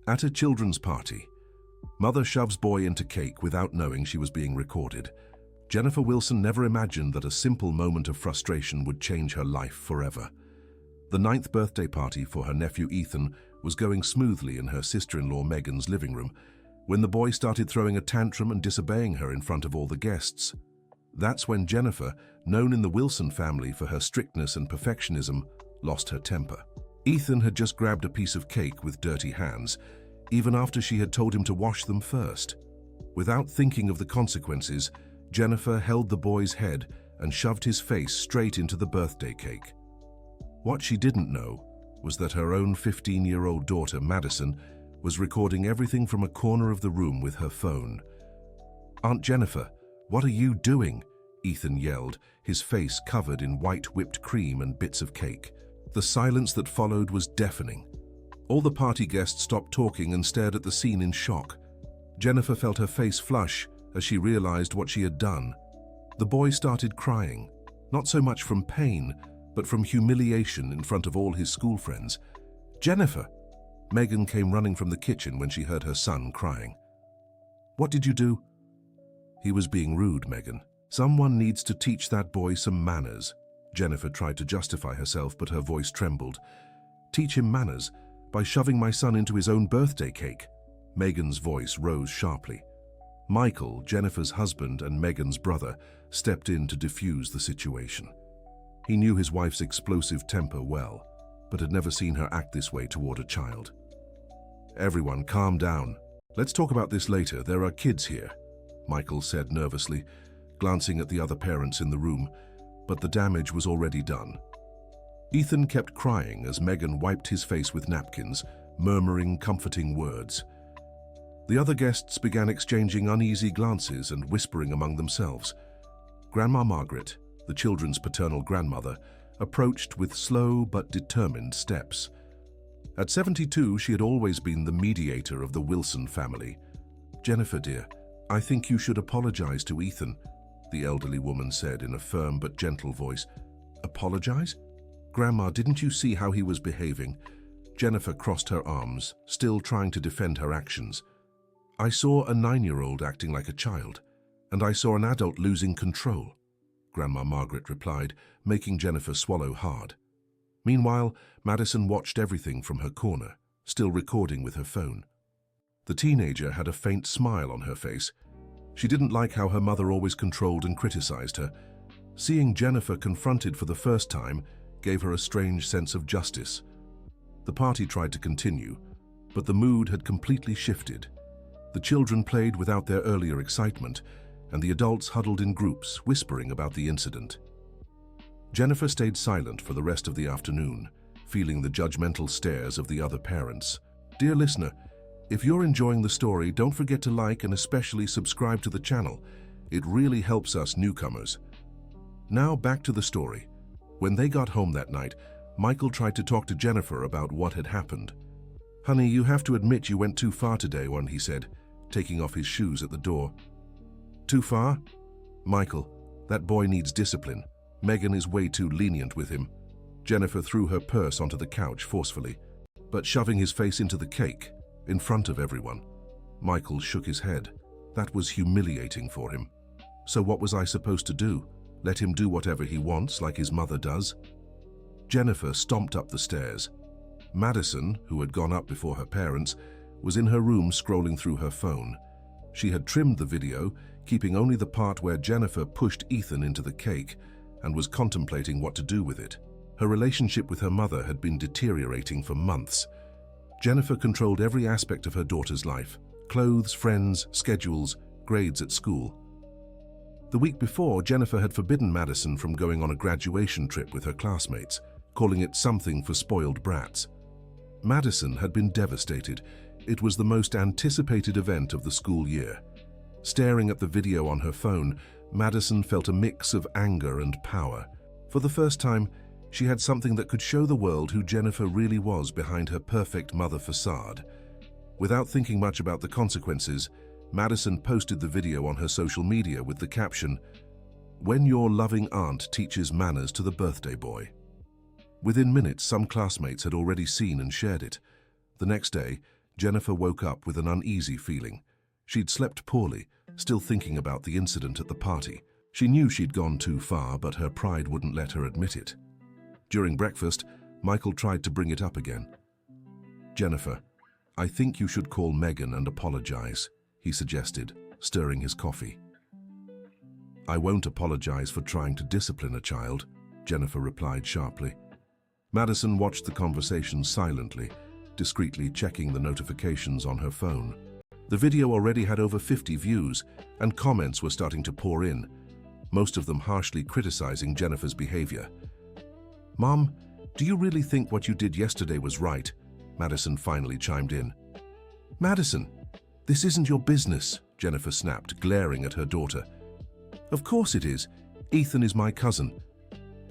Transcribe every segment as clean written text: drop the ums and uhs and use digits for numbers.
At a children's party, mother shoves boy into cake without knowing she was being recorded. Jennifer Wilson never imagined that a simple moment of frustration would change her life forever. The 9th birthday party for her nephew Ethan was going smoothly in her sister-in-law Megan's living room when the boy started throwing a tantrum and disobeying her in front of all the guests. That's when Jennifer, known in the Wilson family for her strictness and perfectionism, lost her temper. Ethan had just grabbed a piece of cake with dirty hands, even after she had told him to wash them first. Without thinking of the consequences, Jennifer held the boy's head and shoved his face straight into the birthday cake. What she didn't know was that her own 15-year-old daughter, Madison, was recording everything from a corner of the room with her phone. "Aunt Jennifer, what are you doing?" Ethan yelled, his face covered in white whipped cream and bits of cake. The silence that followed was deafening. All the party guests stopped talking and stared at the scene in shock. Jennifer felt her face flush as she realized what she had done. The boy started crying, not so much from pain, but from humiliation in front of all his school friends. "Jennifer!" Megan came running from the kitchen when she heard her son crying. "What did you do?" "He was being rude, Megan. Someone needs to teach that boy some manners." Jennifer tried to justify herself, but her voice trembled. "Teach him manners? By shoving my son into his own birthday cake?" Megan's voice rose sharply. Michael, Jennifer's husband and Megan's brother, stepped in to defuse the situation. He knew his wife's explosive temper well, but had never seen her act this way toward a child. "Everyone, calm down. Let's talk about this later. There are kids here," Michael said nervously, glancing at the other parents in the room, but the damage was already done. Ethan kept crying as Megan wiped his face with napkins, murmuring comforting words. The other guests began exchanging uneasy glances and whispering among themselves. Grandma Margaret, the children's paternal grandmother, approached with slow but determined steps. At 72, she had always been the mediator of the Wilson family. "Jennifer, dear, I think you should apologize to Ethan," the elderly woman said in a firm but gentle voice. "Apologize? Grandma, didn't you see how he was behaving?" Jennifer crossed her arms, still trying to defend her actions. "I saw a 9-year-old acting like a child, and I saw an adult losing control," Grandma Margaret replied, making Jennifer swallow hard. Meanwhile, Madison watched everything from her corner, still recording with her phone. The teenager had a faint smile on her face. She didn't like how her mother always controlled and criticized her. Seeing Jennifer confronted for the first time gave her a strange sense of justice. The party tried to continue, but the mood had completely shifted. The children played without their earlier excitement, and the adults huddled in groups, whispering about the incident. Jennifer stayed silent for the rest of the afternoon, feeling the judgmental stares of the other parents. Dear listener, if you're enjoying the story, don't forget to like and especially subscribe to the channel. It really helps us newcomers. Now back to the story. When they got home that night, Michael tried to talk to Jennifer about what had happened. "Honey, you have to admit you went too far today," he said, taking off his shoes at the door. "Too far? Michael, that boy needs discipline. Megan is way too lenient with him." Jennifer threw her purse onto the couch forcefully, but shoving his face into the cake, in front of everyone. Michael shook his head. That was humiliating for him. "So what was I supposed to do? Let him do whatever he wants, like his mother does?" Jennifer stomped up the stairs. Madison, who had gone up before her parents, was in her room scrolling through her phone. She had trimmed the video, keeping only the part where Jennifer pushed Ethan into the cake, and was contemplating what to do with it. Her relationship with her mother had been deteriorating for months. Jennifer controlled every aspect of her daughter's life: clothes, friends, schedules, grades at school. The week before, Jennifer had forbidden Madison from going on a graduation trip with her classmates, calling it something for spoiled brats. Madison had been devastated. It was the most anticipated event of the school year. Staring at the video on her phone, Madison felt a mix of anger and power. For the first time, she had something that could show the world who Jennifer really was behind her perfect mother facade. Without thinking much about the consequences, Madison posted the video on her social media with the caption, "When your loving aunt teaches manners to the birthday boy." Within minutes, some classmates had already seen and shared it. The next day, Jennifer woke up with an uneasy feeling. She'd slept poorly, still thinking about the incident at the party. She knew she'd gone too far, but her pride wouldn't let her admit it. During breakfast, Michael tried to bring it up again. "Jennifer, I think you should call Megan and apologize," he suggested, stirring his coffee. "I won't apologize for trying to discipline a child," Jennifer replied sharply. Madison watched the conversation silently, discreetly checking the notifications on her phone. The video already had over 50 views, and comments were starting to pour in, most of them harshly criticizing Jennifer's behavior. "Mom, do you really think what you did yesterday was right?" Madison finally chimed in. "Madison, this isn't your business," Jennifer snapped, glaring at her daughter. "Of course it is. Ethan is my cousin.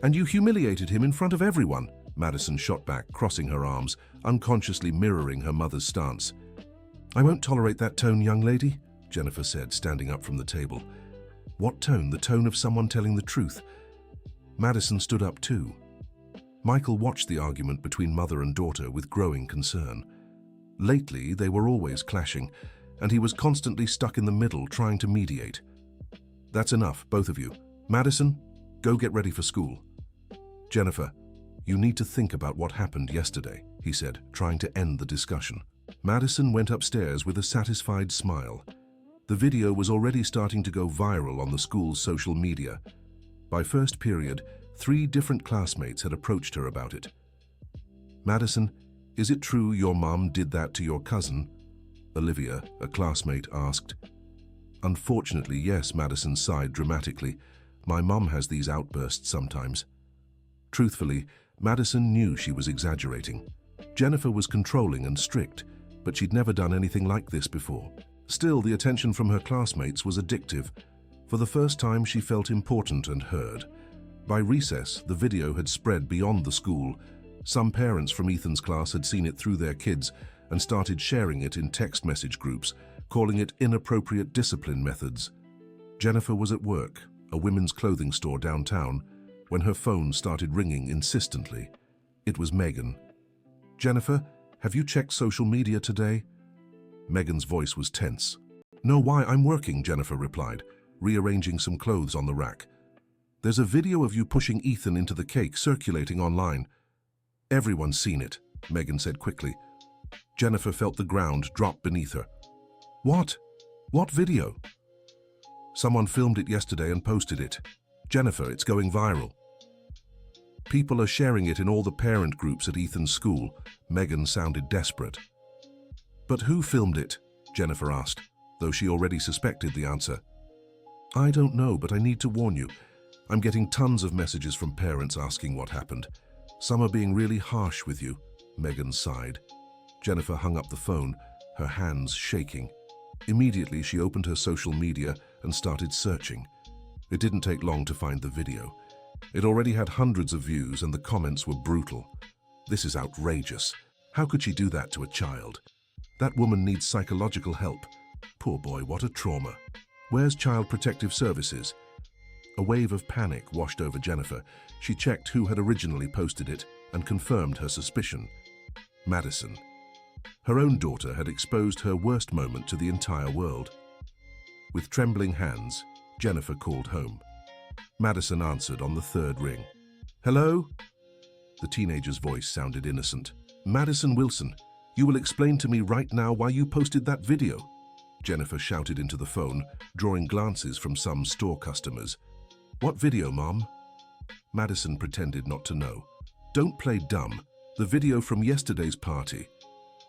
And you humiliated him in front of everyone," Madison shot back, crossing her arms, unconsciously mirroring her mother's stance. "I won't tolerate that tone, young lady," Jennifer said, standing up from the table. "What tone? The tone of someone telling the truth?" Madison stood up too. Michael watched the argument between mother and daughter with growing concern. Lately, they were always clashing, and he was constantly stuck in the middle trying to mediate. "That's enough, both of you. Madison, go get ready for school." "Jennifer, you need to think about what happened yesterday," he said, trying to end the discussion. Madison went upstairs with a satisfied smile. The video was already starting to go viral on the school's social media. By first period, 3 different classmates had approached her about it. "Madison, is it true your mom did that to your cousin?" Olivia, a classmate, asked. "Unfortunately, yes," Madison sighed dramatically. "My mom has these outbursts sometimes." Truthfully, Madison knew she was exaggerating. Jennifer was controlling and strict, but she'd never done anything like this before. Still, the attention from her classmates was addictive. For the first time, she felt important and heard. By recess, the video had spread beyond the school. Some parents from Ethan's class had seen it through their kids and started sharing it in text message groups, calling it inappropriate discipline methods. Jennifer was at work, a women's clothing store downtown, when her phone started ringing insistently. It was Megan. "Jennifer, have you checked social media today?" Megan's voice was tense. "No, why? I'm working," Jennifer replied, rearranging some clothes on the rack. "There's a video of you pushing Ethan into the cake circulating online." "Everyone's seen it," Megan said quickly. Jennifer felt the ground drop beneath her. "What? What video?" "Someone filmed it yesterday and posted it. Jennifer, it's going viral." "People are sharing it in all the parent groups at Ethan's school." Megan sounded desperate. "But who filmed it?" Jennifer asked, though she already suspected the answer. "I don't know, but I need to warn you. I'm getting tons of messages from parents asking what happened. Some are being really harsh with you." Megan sighed. Jennifer hung up the phone, her hands shaking. Immediately, she opened her social media and started searching. It didn't take long to find the video. It already had hundreds of views and the comments were brutal. "This is outrageous. How could she do that to a child? That woman needs psychological help. Poor boy, what a trauma. Where's Child Protective Services?" A wave of panic washed over Jennifer. She checked who had originally posted it and confirmed her suspicion. Madison. Her own daughter had exposed her worst moment to the entire world. With trembling hands, Jennifer called home. Madison answered on the 3rd ring. "Hello?" The teenager's voice sounded innocent. "Madison Wilson, you will explain to me right now why you posted that video?" Jennifer shouted into the phone, drawing glances from some store customers. "What video, Mom?" Madison pretended not to know. "Don't play dumb. The video from yesterday's party."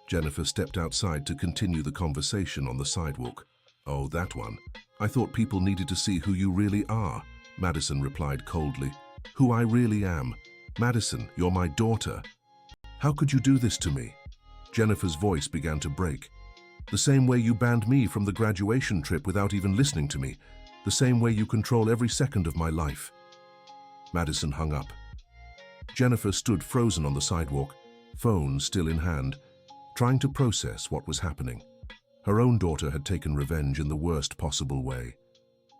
Jennifer stepped outside to continue the conversation on the sidewalk. "Oh, that one. I thought people needed to see who you really are," Madison replied coldly. "Who I really am. Madison, you're my daughter. How could you do this to me?" Jennifer's voice began to break. "The same way you banned me from the graduation trip without even listening to me. The same way you control every second of my life." Madison hung up. Jennifer stood frozen on the sidewalk, phone still in hand, trying to process what was happening. Her own daughter had taken revenge in the worst possible way.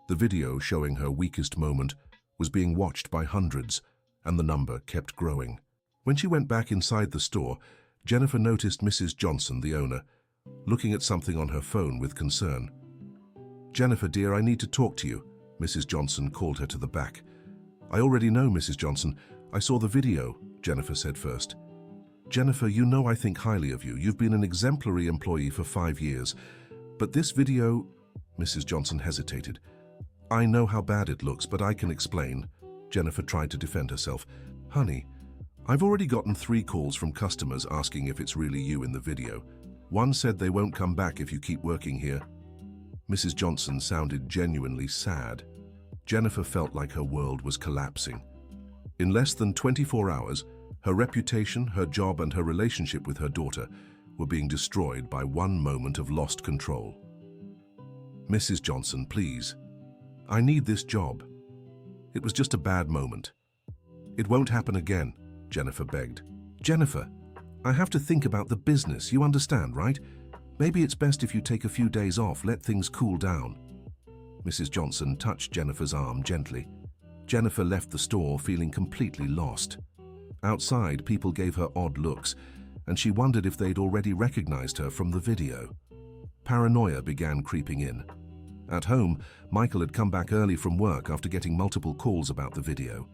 The video showing her weakest moment was being watched by hundreds, and the number kept growing. When she went back inside the store, Jennifer noticed Mrs. Johnson, the owner, looking at something on her phone with concern. "Jennifer, dear, I need to talk to you," Mrs. Johnson called her to the back. "I already know, Mrs. Johnson. I saw the video," Jennifer said first. "Jennifer, you know I think highly of you. You've been an exemplary employee for 5 years. But this video—" Mrs. Johnson hesitated. "I know how bad it looks, but I can explain." Jennifer tried to defend herself. "Honey, I've already gotten 3 calls from customers asking if it's really you in the video. One said they won't come back if you keep working here." Mrs. Johnson sounded genuinely sad. Jennifer felt like her world was collapsing. In less than 24 hours, her reputation, her job, and her relationship with her daughter were being destroyed by one moment of lost control. "Mrs. Johnson, please. I need this job. It was just a bad moment. It won't happen again," Jennifer begged. "Jennifer, I have to think about the business, you understand, right? Maybe it's best if you take a few days off, let things cool down." Mrs. Johnson touched Jennifer's arm gently. Jennifer left the store feeling completely lost. Outside, people gave her odd looks, and she wondered if they'd already recognized her from the video. Paranoia began creeping in. At home, Michael had come back early from work after getting multiple calls about the video.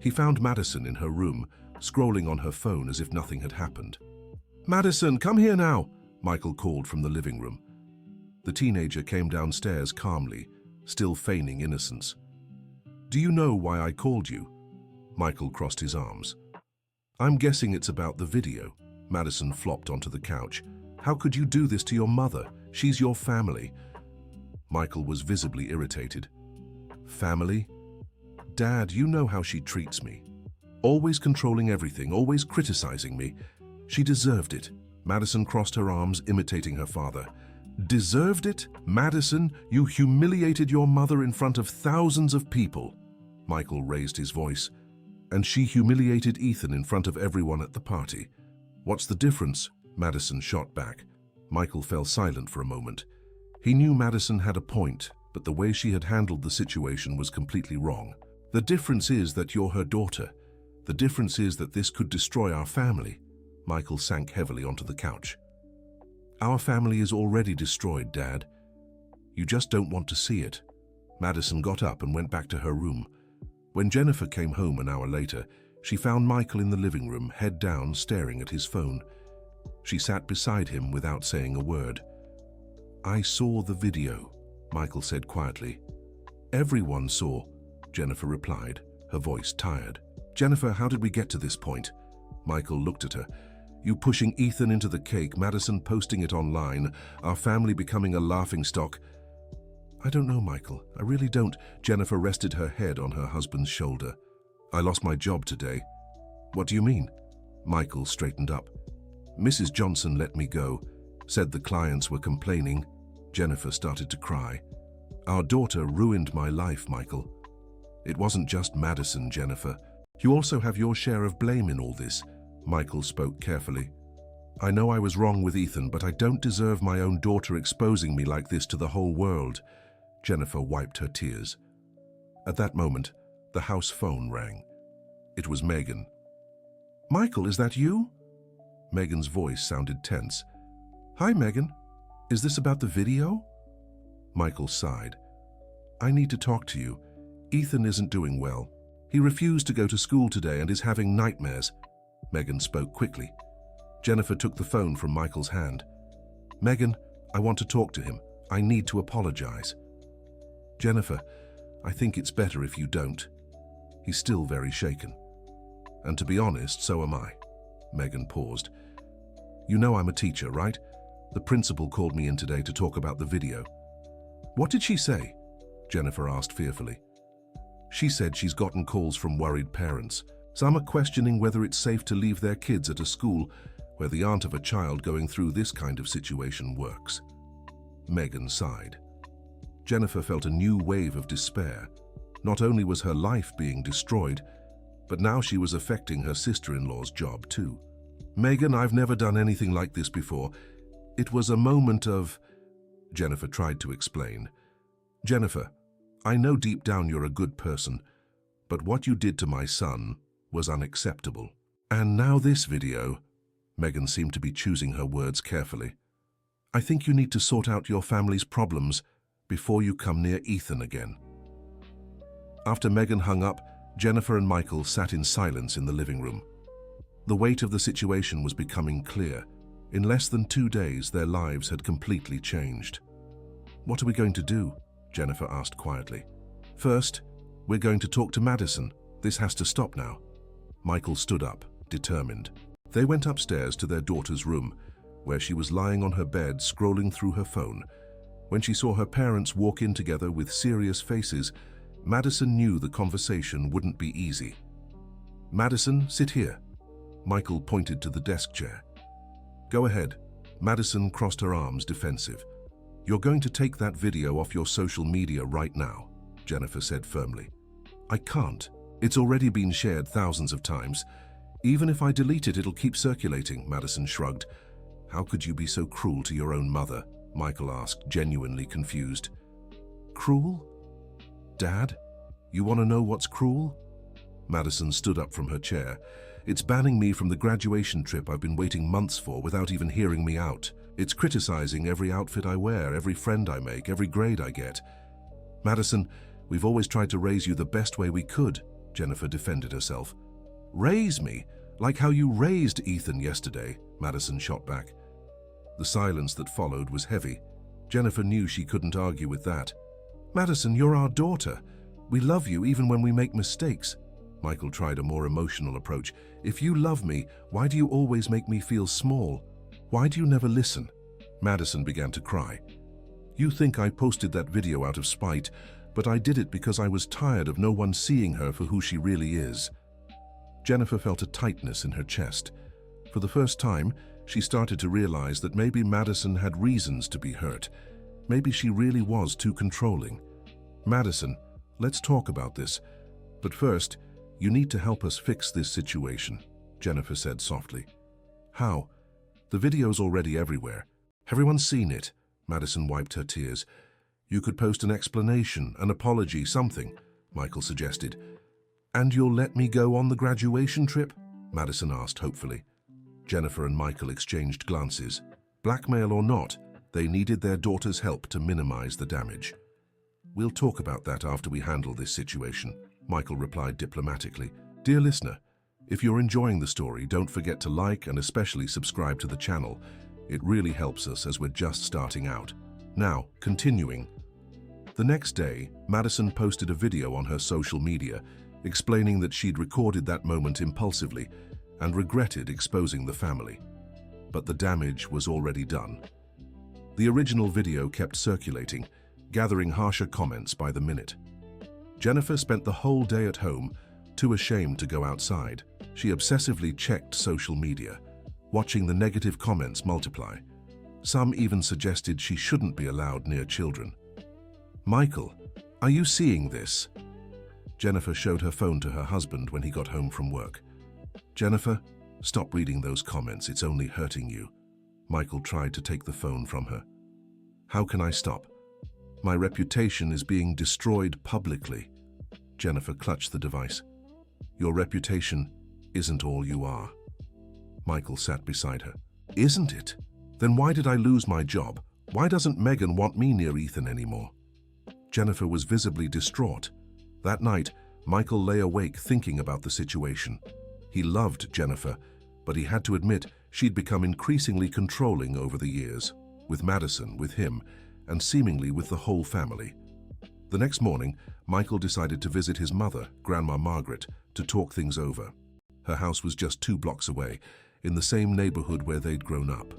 He found Madison in her room, scrolling on her phone as if nothing had happened. "Madison, come here now," Michael called from the living room. The teenager came downstairs calmly, still feigning innocence. "Do you know why I called you?" Michael crossed his arms. "I'm guessing it's about the video." Madison flopped onto the couch. "How could you do this to your mother? She's your family." Michael was visibly irritated. "Family? Dad, you know how she treats me. Always controlling everything, always criticizing me. She deserved it." Madison crossed her arms, imitating her father. "Deserved it? Madison, you humiliated your mother in front of thousands of people." Michael raised his voice. "And she humiliated Ethan in front of everyone at the party. What's the difference?" Madison shot back. Michael fell silent for a moment. He knew Madison had a point, but the way she had handled the situation was completely wrong. "The difference is that you're her daughter. The difference is that this could destroy our family." Michael sank heavily onto the couch. "Our family is already destroyed, Dad. You just don't want to see it." Madison got up and went back to her room. When Jennifer came home an hour later, she found Michael in the living room, head down, staring at his phone. She sat beside him without saying a word. "I saw the video," Michael said quietly. "Everyone saw," Jennifer replied, her voice tired. "Jennifer, how did we get to this point?" Michael looked at her. "You pushing Ethan into the cake, Madison posting it online, our family becoming a laughingstock." "I don't know, Michael. I really don't." Jennifer rested her head on her husband's shoulder. "I lost my job today." "What do you mean?" Michael straightened up. "Mrs. Johnson let me go. Said the clients were complaining." Jennifer started to cry. "Our daughter ruined my life, Michael." "It wasn't just Madison, Jennifer. You also have your share of blame in all this." Michael spoke carefully. "I know I was wrong with Ethan, but I don't deserve my own daughter exposing me like this to the whole world." Jennifer wiped her tears. At that moment, the house phone rang. It was Megan. "Michael, is that you?" Megan's voice sounded tense. "Hi, Megan. Is this about the video?" Michael sighed. "I need to talk to you. Ethan isn't doing well. He refused to go to school today and is having nightmares." Megan spoke quickly. Jennifer took the phone from Michael's hand. "Megan, I want to talk to him. I need to apologize." "Jennifer, I think it's better if you don't. He's still very shaken. And to be honest, so am I." Megan paused. "You know I'm a teacher, right? The principal called me in today to talk about the video." "What did she say?" Jennifer asked fearfully. "She said she's gotten calls from worried parents. Some are questioning whether it's safe to leave their kids at a school where the aunt of a child going through this kind of situation works." Megan sighed. Jennifer felt a new wave of despair. Not only was her life being destroyed, but now she was affecting her sister-in-law's job too. "Megan, I've never done anything like this before. It was a moment of—" Jennifer tried to explain. "Jennifer, I know deep down you're a good person, but what you did to my son was unacceptable. And now this video." Megan seemed to be choosing her words carefully. I think you need to sort out your family's problems before you come near Ethan again." After Megan hung up, Jennifer and Michael sat in silence in the living room. The weight of the situation was becoming clear. In less than 2 days, their lives had completely changed. "What are we going to do?" Jennifer asked quietly. "First, we're going to talk to Madison. This has to stop now." Michael stood up, determined. They went upstairs to their daughter's room, where she was lying on her bed scrolling through her phone. When she saw her parents walk in together with serious faces, Madison knew the conversation wouldn't be easy. "Madison, sit here." Michael pointed to the desk chair. "Go ahead." Madison crossed her arms, defensive. "You're going to take that video off your social media right now," Jennifer said firmly. "I can't. It's already been shared thousands of times. Even if I delete it, it'll keep circulating," Madison shrugged. "How could you be so cruel to your own mother?" Michael asked, genuinely confused. "Cruel? Dad, you want to know what's cruel?" Madison stood up from her chair. "It's banning me from the graduation trip I've been waiting months for without even hearing me out. It's criticizing every outfit I wear, every friend I make, every grade I get." "Madison, we've always tried to raise you the best way we could," Jennifer defended herself. "Raise me? Like how you raised Ethan yesterday," Madison shot back. The silence that followed was heavy. Jennifer knew she couldn't argue with that. "Madison, you're our daughter. We love you even when we make mistakes." Michael tried a more emotional approach. "If you love me, why do you always make me feel small? Why do you never listen?" Madison began to cry. "You think I posted that video out of spite, but I did it because I was tired of no one seeing her for who she really is." Jennifer felt a tightness in her chest. For the first time, she started to realize that maybe Madison had reasons to be hurt. Maybe she really was too controlling. "Madison, let's talk about this. But first, you need to help us fix this situation," Jennifer said softly. "How?" "The video's already everywhere. Everyone's seen it." Madison wiped her tears. "You could post an explanation, an apology, something," Michael suggested. "And you'll let me go on the graduation trip?" Madison asked hopefully. Jennifer and Michael exchanged glances. Blackmail or not, they needed their daughter's help to minimize the damage. "We'll talk about that after we handle this situation," Michael replied diplomatically. "Dear listener, if you're enjoying the story, don't forget to like and especially subscribe to the channel. It really helps us as we're just starting out. Now, continuing. The next day, Madison posted a video on her social media explaining that she'd recorded that moment impulsively and regretted exposing the family. But the damage was already done. The original video kept circulating, gathering harsher comments by the minute. Jennifer spent the whole day at home, too ashamed to go outside. She obsessively checked social media, watching the negative comments multiply. Some even suggested she shouldn't be allowed near children. "Michael, are you seeing this?" Jennifer showed her phone to her husband when he got home from work. "Jennifer, stop reading those comments, it's only hurting you." Michael tried to take the phone from her. "How can I stop? My reputation is being destroyed publicly." Jennifer clutched the device. "Your reputation isn't all you are." Michael sat beside her. "Isn't it? Then why did I lose my job? Why doesn't Megan want me near Ethan anymore?" Jennifer was visibly distraught. That night, Michael lay awake thinking about the situation. He loved Jennifer, but he had to admit she'd become increasingly controlling over the years, with Madison, with him, and seemingly with the whole family. The next morning, Michael decided to visit his mother, Grandma Margaret, to talk things over. Her house was just 2 blocks away, in the same neighborhood where they'd grown up.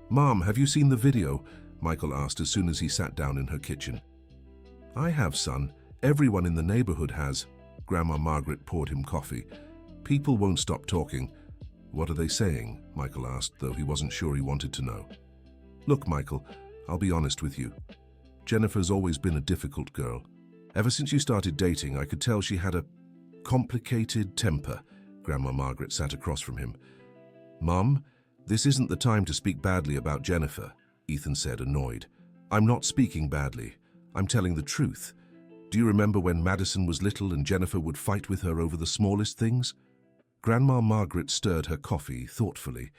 "Mom, have you seen the video?" Michael asked as soon as he sat down in her kitchen. "I have, son. Everyone in the neighborhood has." Grandma Margaret poured him coffee. "People won't stop talking." "What are they saying?" Michael asked, though he wasn't sure he wanted to know. "Look, Michael, I'll be honest with you. Jennifer's always been a difficult girl. Ever since you started dating, I could tell she had a complicated temper." Grandma Margaret sat across from him. "Mom, this isn't the time to speak badly about Jennifer," Ethan said, annoyed. "I'm not speaking badly. I'm telling the truth. Do you remember when Madison was little and Jennifer would fight with her over the smallest things?" Grandma Margaret stirred her coffee thoughtfully.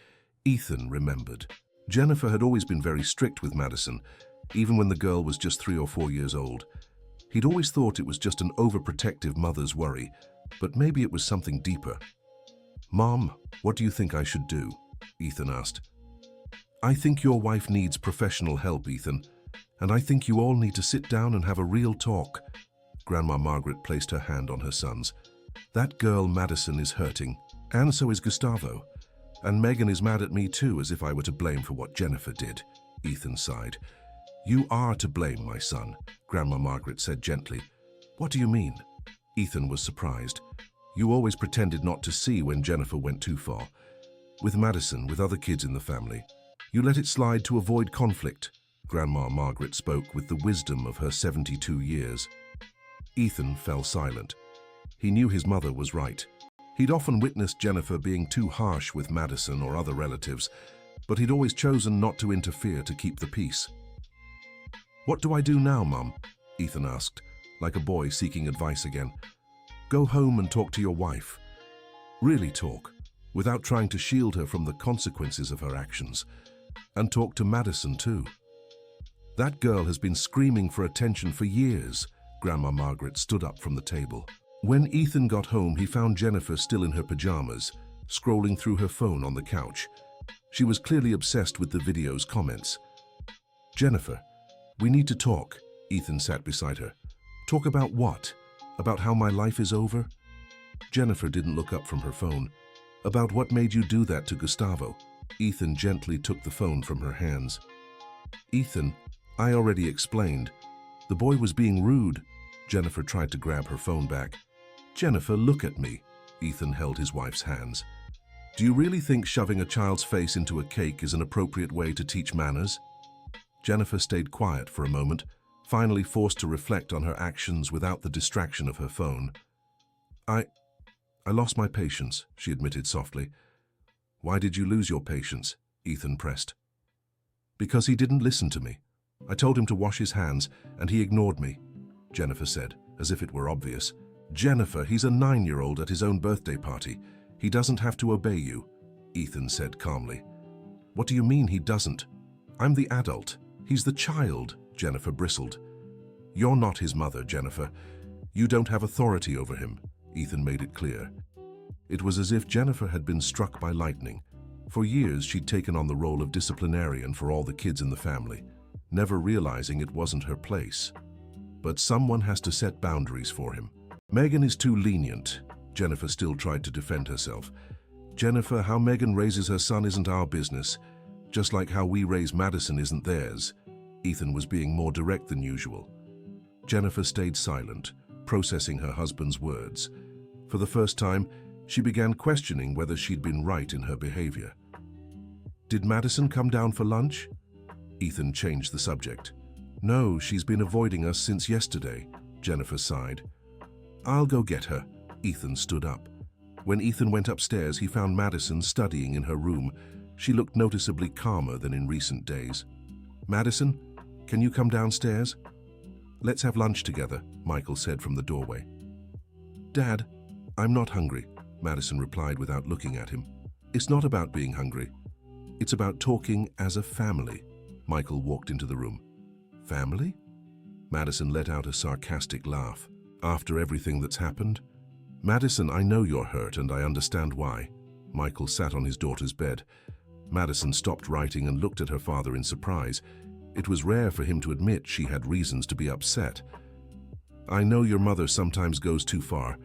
Ethan remembered. Jennifer had always been very strict with Madison, even when the girl was just 3 or 4 years old. He'd always thought it was just an overprotective mother's worry, but maybe it was something deeper. "Mom, what do you think I should do?" Ethan asked. "I think your wife needs professional help, Ethan, and I think you all need to sit down and have a real talk." Grandma Margaret placed her hand on her son's. "That girl Madison is hurting, and so is Gustavo. And Megan is mad at me too, as if I were to blame for what Jennifer did." Ethan sighed. "You are to blame, my son," Grandma Margaret said gently. "What do you mean?" Ethan was surprised. "You always pretended not to see when Jennifer went too far. With Madison, with other kids in the family. You let it slide to avoid conflict." Grandma Margaret spoke with the wisdom of her 72 years. Ethan fell silent. He knew his mother was right. He'd often witnessed Jennifer being too harsh with Madison or other relatives, but he'd always chosen not to interfere to keep the peace. "What do I do now, Mum?" Ethan asked, like a boy seeking advice again. "Go home and talk to your wife. Really talk, without trying to shield her from the consequences of her actions. And talk to Madison too. That girl has been screaming for attention for years." Grandma Margaret stood up from the table. When Ethan got home, he found Jennifer still in her pajamas, scrolling through her phone on the couch. She was clearly obsessed with the video's comments. "Jennifer, we need to talk." Ethan sat beside her. "Talk about what? About how my life is over?" Jennifer didn't look up from her phone. "About what made you do that to Gustavo." Ethan gently took the phone from her hands. "Ethan, I already explained. The boy was being rude." Jennifer tried to grab her phone back. "Jennifer, look at me." Ethan held his wife's hands. "Do you really think shoving a child's face into a cake is an appropriate way to teach manners?" Jennifer stayed quiet for a moment, finally forced to reflect on her actions without the distraction of her phone. I lost my patience," she admitted softly. "Why did you lose your patience?" Ethan pressed. "Because he didn't listen to me. I told him to wash his hands, and he ignored me," Jennifer said, as if it were obvious. "Jennifer, he's a 9-year-old at his own birthday party. He doesn't have to obey you," Ethan said calmly. "What do you mean he doesn't? I'm the adult. He's the child," Jennifer bristled. "You're not his mother, Jennifer. You don't have authority over him," Ethan made it clear. It was as if Jennifer had been struck by lightning. For years, she'd taken on the role of disciplinarian for all the kids in the family, never realizing it wasn't her place. But someone has to set boundaries for him. "Megan is too lenient." Jennifer still tried to defend herself. "Jennifer, how Megan raises her son isn't our business, just like how we raise Madison isn't theirs." Ethan was being more direct than usual. Jennifer stayed silent, processing her husband's words. For the first time, she began questioning whether she'd been right in her behavior. "Did Madison come down for lunch?" Ethan changed the subject. "No, she's been avoiding us since yesterday," Jennifer sighed. "I'll go get her." Ethan stood up. When Ethan went upstairs, he found Madison studying in her room. She looked noticeably calmer than in recent days. "Madison, can you come downstairs?" "Let's have lunch together," Michael said from the doorway. "Dad, I'm not hungry," Madison replied without looking at him. "It's not about being hungry. It's about talking as a family." Michael walked into the room. "Family?" Madison let out a sarcastic laugh. "After everything that's happened?" "Madison, I know you're hurt and I understand why." Michael sat on his daughter's bed. Madison stopped writing and looked at her father in surprise. It was rare for him to admit she had reasons to be upset. "I know your mother sometimes goes too far,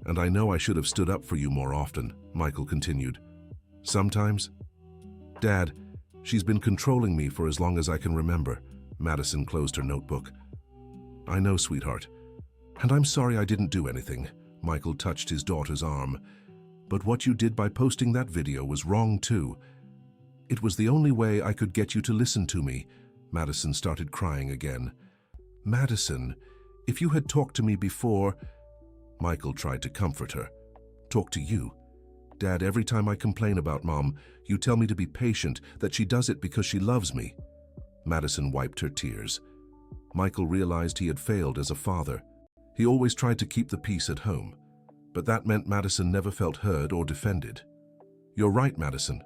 and I know I should have stood up for you more often," Michael continued. "Sometimes?" "Dad, she's been controlling me for as long as I can remember." Madison closed her notebook. "I know, sweetheart. And I'm sorry I didn't do anything." Michael touched his daughter's arm. "But what you did by posting that video was wrong too. It was the only way I could get you to listen to me." Madison started crying again. "Madison, if you had talked to me before..." Michael tried to comfort her. "Talk to you? Dad, every time I complain about Mom, you tell me to be patient, that she does it because she loves me." Madison wiped her tears. Michael realized he had failed as a father. He always tried to keep the peace at home, but that meant Madison never felt heard or defended. "You're right, Madison.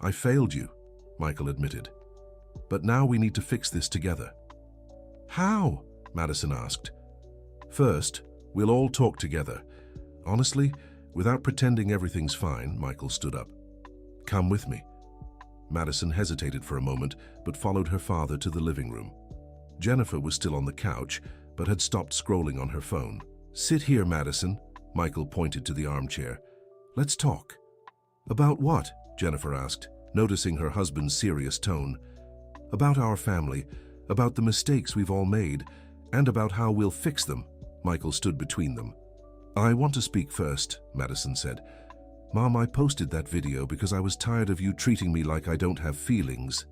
I failed you," Michael admitted. But now we need to fix this together." "How?" Madison asked. "First, we'll all talk together. Honestly, without pretending everything's fine," Michael stood up. "Come with me." Madison hesitated for a moment, but followed her father to the living room. Jennifer was still on the couch, but had stopped scrolling on her phone. "Sit here, Madison," Michael pointed to the armchair. "Let's talk." "About what?" Jennifer asked, noticing her husband's serious tone. "About our family, about the mistakes we've all made, and about how we'll fix them." Michael stood between them. "I want to speak first," Madison said. "Mom, I posted that video because I was tired of you treating me like I don't have feelings."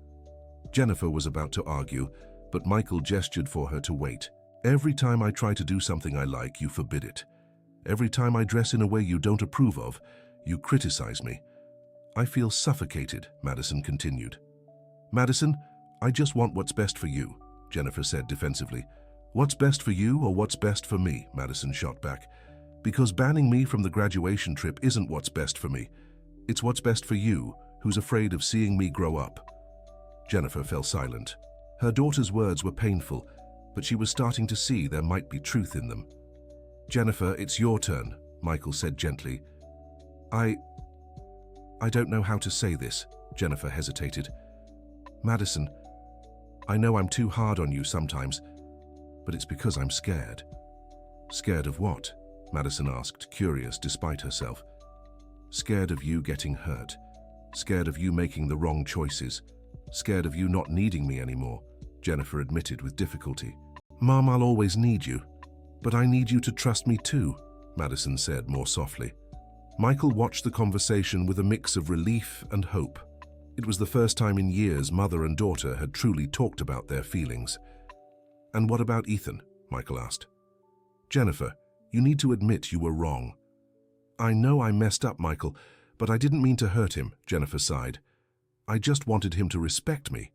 Jennifer was about to argue, but Michael gestured for her to wait. "Every time I try to do something I like, you forbid it. Every time I dress in a way you don't approve of, you criticize me. I feel suffocated," Madison continued. "Madison, I just want what's best for you," Jennifer said defensively. "What's best for you or what's best for me?" Madison shot back. "Because banning me from the graduation trip isn't what's best for me. It's what's best for you, who's afraid of seeing me grow up." Jennifer fell silent. Her daughter's words were painful, but she was starting to see there might be truth in them. "Jennifer, it's your turn," Michael said gently. I don't know how to say this," Jennifer hesitated. "Madison, I know I'm too hard on you sometimes, but it's because I'm scared." "Scared of what?" Madison asked, curious despite herself. "Scared of you getting hurt. Scared of you making the wrong choices. Scared of you not needing me anymore," Jennifer admitted with difficulty. "Mom, I'll always need you, but I need you to trust me too," Madison said more softly. Michael watched the conversation with a mix of relief and hope. It was the first time in years mother and daughter had truly talked about their feelings. "And what about Ethan?" Michael asked. "Jennifer, you need to admit you were wrong." "I know I messed up, Michael, but I didn't mean to hurt him," Jennifer sighed. "I just wanted him to respect me."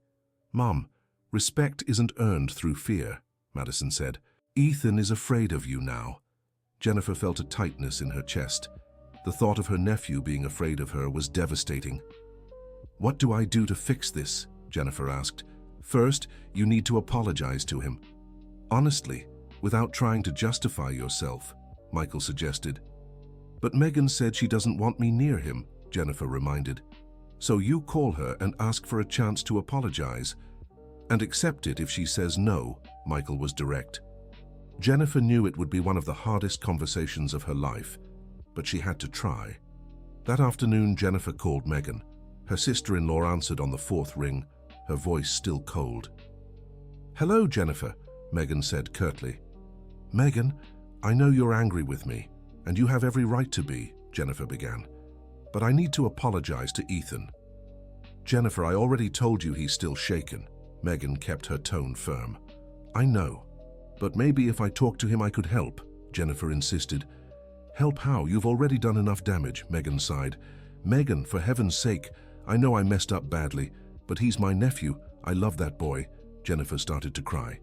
"Mom, respect isn't earned through fear," Madison said. "Ethan is afraid of you now." Jennifer felt a tightness in her chest. The thought of her nephew being afraid of her was devastating. "What do I do to fix this?" Jennifer asked. "First, you need to apologize to him." "Honestly, without trying to justify yourself," Michael suggested. "But Megan said she doesn't want me near him," Jennifer reminded. "So you call her and ask for a chance to apologize. And accept it if she says no," Michael was direct. Jennifer knew it would be one of the hardest conversations of her life, but she had to try. That afternoon, Jennifer called Megan. Her sister-in-law answered on the fourth ring, her voice still cold. "Hello, Jennifer," Megan said curtly. "Megan, I know you're angry with me, and you have every right to be," Jennifer began. "But I need to apologize to Ethan." "Jennifer, I already told you he's still shaken." Megan kept her tone firm. "I know, but maybe if I talked to him I could help," Jennifer insisted. "Help how? You've already done enough damage," Megan sighed. "Megan, for heaven's sake, I know I messed up badly, but he's my nephew. I love that boy." Jennifer started to cry.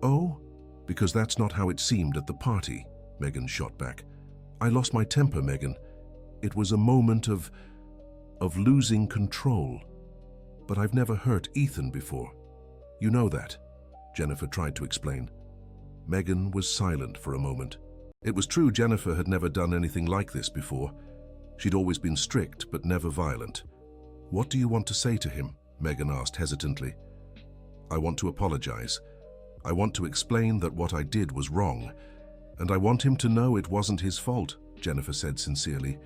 "Oh? Because that's not how it seemed at the party," Megan shot back. "I lost my temper, Megan. It was a moment of losing control. But I've never hurt Ethan before. You know that," Jennifer tried to explain. Megan was silent for a moment. It was true Jennifer had never done anything like this before. She'd always been strict, but never violent. "What do you want to say to him?" Megan asked hesitantly. "I want to apologize. I want to explain that what I did was wrong, and I want him to know it wasn't his fault," Jennifer said sincerely.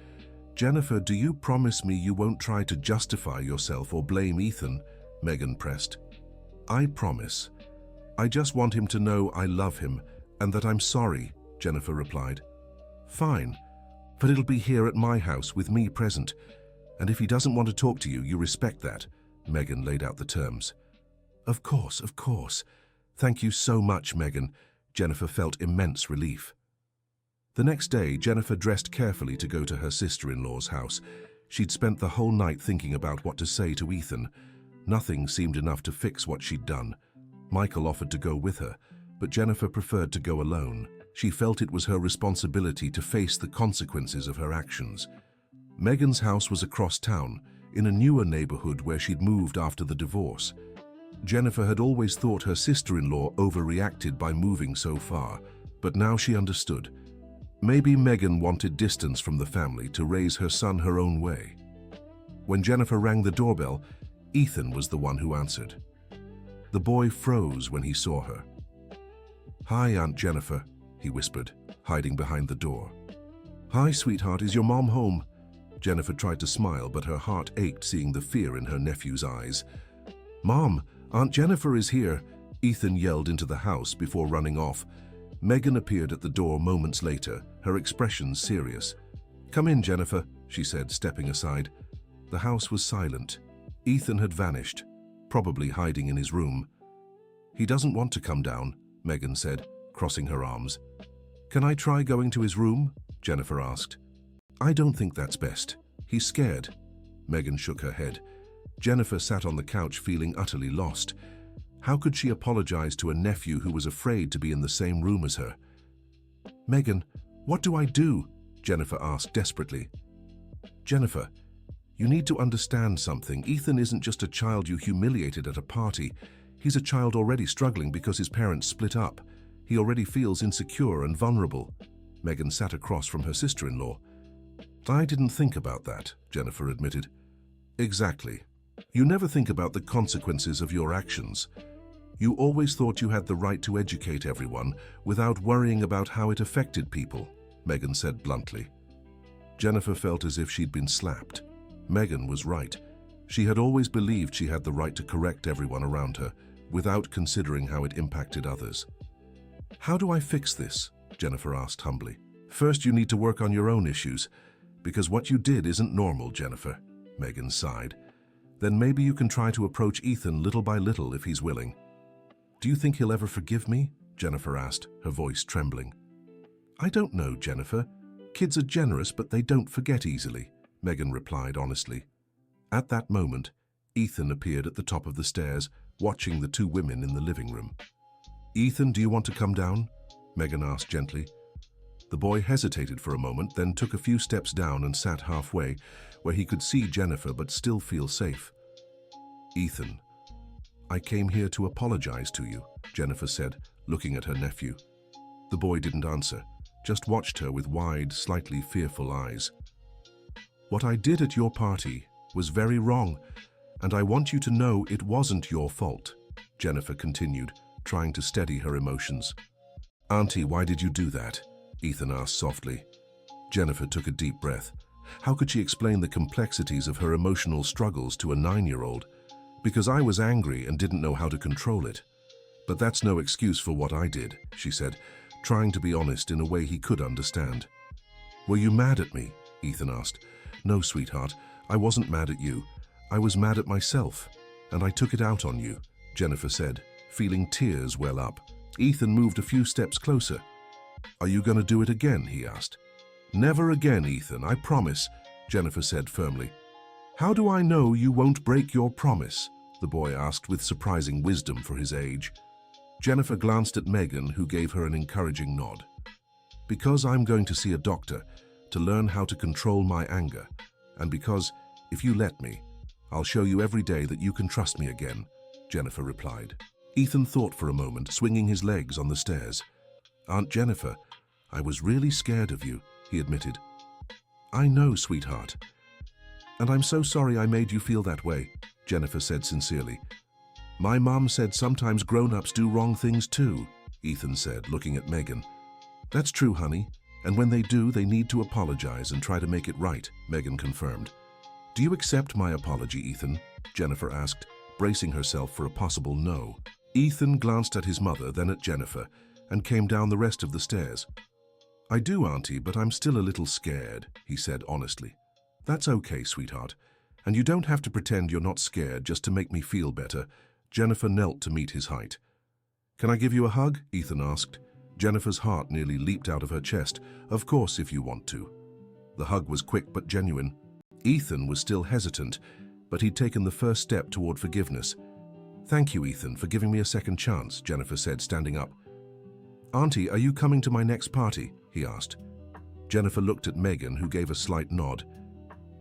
"Jennifer, do you promise me you won't try to justify yourself or blame Ethan?" Megan pressed. "I promise. I just want him to know I love him and that I'm sorry," Jennifer replied. "Fine, but it'll be here at my house with me present. And if he doesn't want to talk to you, you respect that," Megan laid out the terms. Of course. Thank you so much, Megan." Jennifer felt immense relief. The next day, Jennifer dressed carefully to go to her sister-in-law's house. She'd spent the whole night thinking about what to say to Ethan. Nothing seemed enough to fix what she'd done. Michael offered to go with her, but Jennifer preferred to go alone. She felt it was her responsibility to face the consequences of her actions. Megan's house was across town, in a newer neighborhood where she'd moved after the divorce. Jennifer had always thought her sister-in-law overreacted by moving so far, but now she understood. Maybe Megan wanted distance from the family to raise her son her own way. When Jennifer rang the doorbell, Ethan was the one who answered. The boy froze when he saw her. "Hi, Aunt Jennifer," he whispered, hiding behind the door. "Hi, sweetheart, is your mom home?" Jennifer tried to smile, but her heart ached seeing the fear in her nephew's eyes. "Mom, Aunt Jennifer is here," Ethan yelled into the house before running off. Megan appeared at the door moments later, her expression serious. "Come in, Jennifer," she said, stepping aside. The house was silent. Ethan had vanished, probably hiding in his room. "He doesn't want to come down," Megan said, crossing her arms. "Can I try going to his room?" Jennifer asked. "I don't think that's best. He's scared." Megan shook her head. Jennifer sat on the couch feeling utterly lost. How could she apologize to a nephew who was afraid to be in the same room as her? "Megan, what do I do?" Jennifer asked desperately. "Jennifer, you need to understand something. Ethan isn't just a child you humiliated at a party. He's a child already struggling because his parents split up. He already feels insecure and vulnerable." Megan sat across from her sister-in-law. "I didn't think about that," Jennifer admitted. "Exactly. You never think about the consequences of your actions. You always thought you had the right to educate everyone without worrying about how it affected people," Megan said bluntly. Jennifer felt as if she'd been slapped. Megan was right. She had always believed she had the right to correct everyone around her, without considering how it impacted others. "How do I fix this?" Jennifer asked humbly. "First, you need to work on your own issues, because what you did isn't normal, Jennifer," Megan sighed. "Then maybe you can try to approach Ethan little by little if he's willing." "Do you think he'll ever forgive me?" Jennifer asked, her voice trembling. "I don't know, Jennifer. Kids are generous, but they don't forget easily," Megan replied honestly. At that moment, Ethan appeared at the top of the stairs, watching the two women in the living room. "Ethan, do you want to come down?" Megan asked gently. The boy hesitated for a moment, then took a few steps down and sat halfway, where he could see Jennifer but still feel safe. "Ethan, I came here to apologize to you," Jennifer said, looking at her nephew. The boy didn't answer, just watched her with wide, slightly fearful eyes. "What I did at your party was very wrong, and I want you to know it wasn't your fault," Jennifer continued, trying to steady her emotions. "Auntie, why did you do that?" Ethan asked softly. Jennifer took a deep breath. How could she explain the complexities of her emotional struggles to a 9-year-old? "Because I was angry and didn't know how to control it. But that's no excuse for what I did," she said, trying to be honest in a way he could understand. "Were you mad at me?" Ethan asked. "No, sweetheart, I wasn't mad at you. I was mad at myself, and I took it out on you," Jennifer said, feeling tears well up. Ethan moved a few steps closer. "Are you going to do it again?" he asked. "Never again, Ethan, I promise," Jennifer said firmly. "How do I know you won't break your promise?" the boy asked with surprising wisdom for his age. Jennifer glanced at Megan, who gave her an encouraging nod. "Because I'm going to see a doctor to learn how to control my anger, and because, if you let me, I'll show you every day that you can trust me again," Jennifer replied. Ethan thought for a moment, swinging his legs on the stairs. "Aunt Jennifer, I was really scared of you," he admitted. "I know, sweetheart. And I'm so sorry I made you feel that way," Jennifer said sincerely. "My mom said sometimes grown-ups do wrong things too," Ethan said, looking at Megan. "That's true, honey, and when they do, they need to apologize and try to make it right," Megan confirmed. "Do you accept my apology, Ethan?" Jennifer asked, bracing herself for a possible no. Ethan glanced at his mother, then at Jennifer, and came down the rest of the stairs. "I do, Auntie, but I'm still a little scared," he said honestly. "That's okay, sweetheart, and you don't have to pretend you're not scared just to make me feel better." Jennifer knelt to meet his height. "Can I give you a hug?" Ethan asked. Jennifer's heart nearly leaped out of her chest. "Of course, if you want to." The hug was quick but genuine. Ethan was still hesitant, but he'd taken the first step toward forgiveness. "Thank you, Ethan, for giving me a second chance," Jennifer said, standing up. "Auntie, are you coming to my next party?" he asked. Jennifer looked at Megan, who gave a slight nod.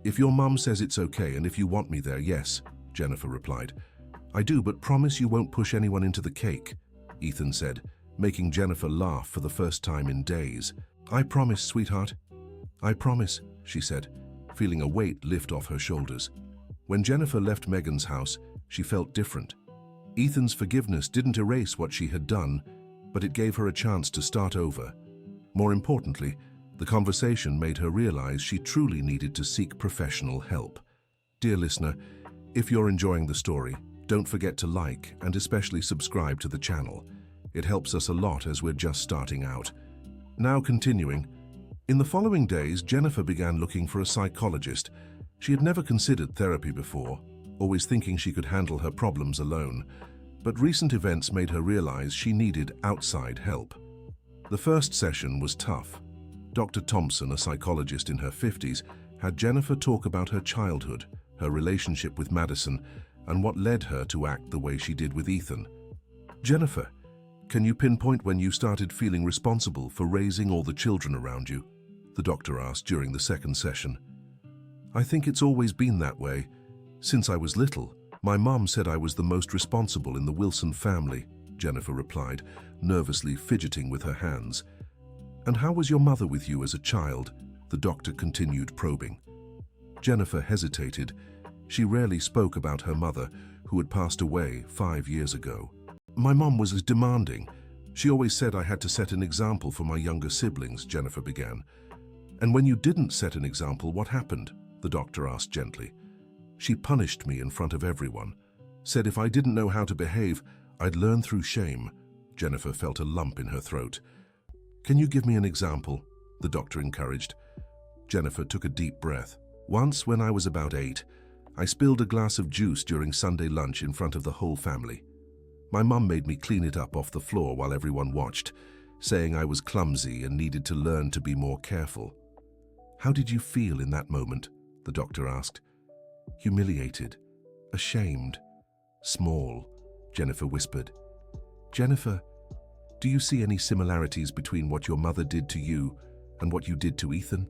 "If your mum says it's okay and if you want me there, yes," Jennifer replied. I do, but promise you won't push anyone into the cake, Ethan said, making Jennifer laugh for the first time in days. I promise, sweetheart. I promise, she said, feeling a weight lift off her shoulders. When Jennifer left Megan's house, she felt different. Ethan's forgiveness didn't erase what she had done, but it gave her a chance to start over. More importantly, the conversation made her realize she truly needed to seek professional help. Dear listener, if you're enjoying the story, don't forget to like and especially subscribe to the channel. It helps us a lot as we're just starting out. Now continuing. In the following days, Jennifer began looking for a psychologist. She had never considered therapy before, always thinking she could handle her problems alone. But recent events made her realize she needed outside help. The first session was tough. Dr. Thompson, a psychologist in her 50s, had Jennifer talk about her childhood, her relationship with Madison, and what led her to act the way she did with Ethan. Jennifer, can you pinpoint when you started feeling responsible for raising all the children around you? The doctor asked during the second session. I think it's always been that way. Since I was little, my mom said I was the most responsible in the Wilson family, Jennifer replied, nervously fidgeting with her hands. And how was your mother with you as a child? The doctor continued probing. Jennifer hesitated. She rarely spoke about her mother, who had passed away 5 years ago. My mom was as demanding. She always said I had to set an example for my younger siblings, Jennifer began. And when you didn't set an example, what happened? The doctor asked gently. She punished me in front of everyone, said if I didn't know how to behave, I'd learn through shame. Jennifer felt a lump in her throat. Can you give me an example? The doctor encouraged. Jennifer took a deep breath. Once, when I was about 8, I spilled a glass of juice during Sunday lunch in front of the whole family. My mum made me clean it up off the floor while everyone watched, saying I was clumsy and needed to learn to be more careful. How did you feel in that moment? The doctor asked. Humiliated, ashamed, small, Jennifer whispered. Jennifer, do you see any similarities between what your mother did to you and what you did to Ethan?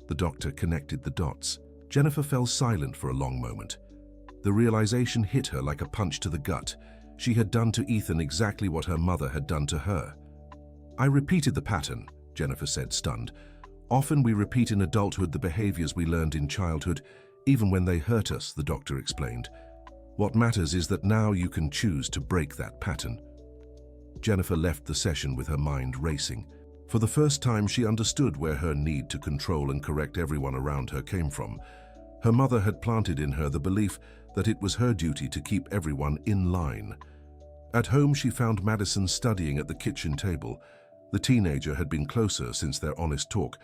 The doctor connected the dots. Jennifer fell silent for a long moment. The realization hit her like a punch to the gut. She had done to Ethan exactly what her mother had done to her. I repeated the pattern, Jennifer said, stunned. Often we repeat in adulthood the behaviors we learned in childhood, even when they hurt us, the doctor explained. What matters is that now you can choose to break that pattern. Jennifer left the session with her mind racing. For the first time, she understood where her need to control and correct everyone around her came from. Her mother had planted in her the belief that it was her duty to keep everyone in line. At home, she found Madison studying at the kitchen table. The teenager had been closer since their honest talk,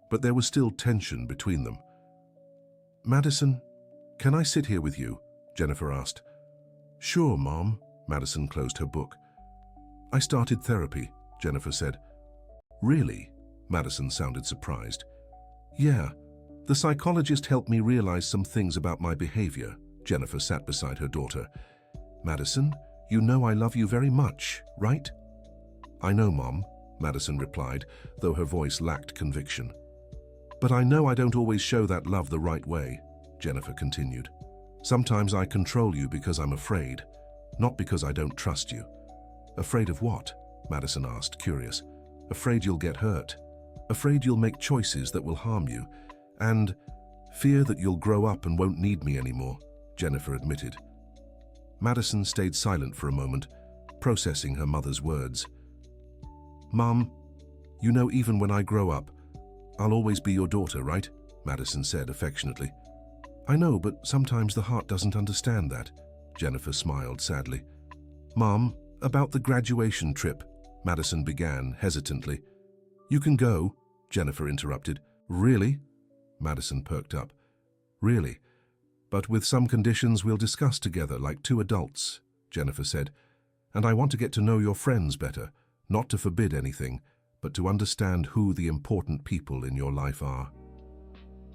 but there was still tension between them. Madison, can I sit here with you? Jennifer asked. Sure, Mom. Madison closed her book. I started therapy, Jennifer said. Really? Madison sounded surprised. Yeah, the psychologist helped me realize some things about my behavior. Jennifer sat beside her daughter. Madison, you know I love you very much, right? I know, Mom, Madison replied, though her voice lacked conviction. But I know I don't always show that love the right way, Jennifer continued. Sometimes I control you because I'm afraid, not because I don't trust you. Afraid of what? Madison asked, curious. Afraid you'll get hurt. Afraid you'll make choices that will harm you. And fear that you'll grow up and won't need me anymore, Jennifer admitted. Madison stayed silent for a moment, processing her mother's words. Mom, you know even when I grow up, I'll always be your daughter, right? Madison said affectionately. I know, but sometimes the heart doesn't understand that, Jennifer smiled sadly. Mom, about the graduation trip, Madison began hesitantly. You can go, Jennifer interrupted. Really? Madison perked up. Really? But with some conditions we'll discuss together like two adults, Jennifer said. And I want to get to know your friends better, not to forbid anything, but to understand who the important people in your life are.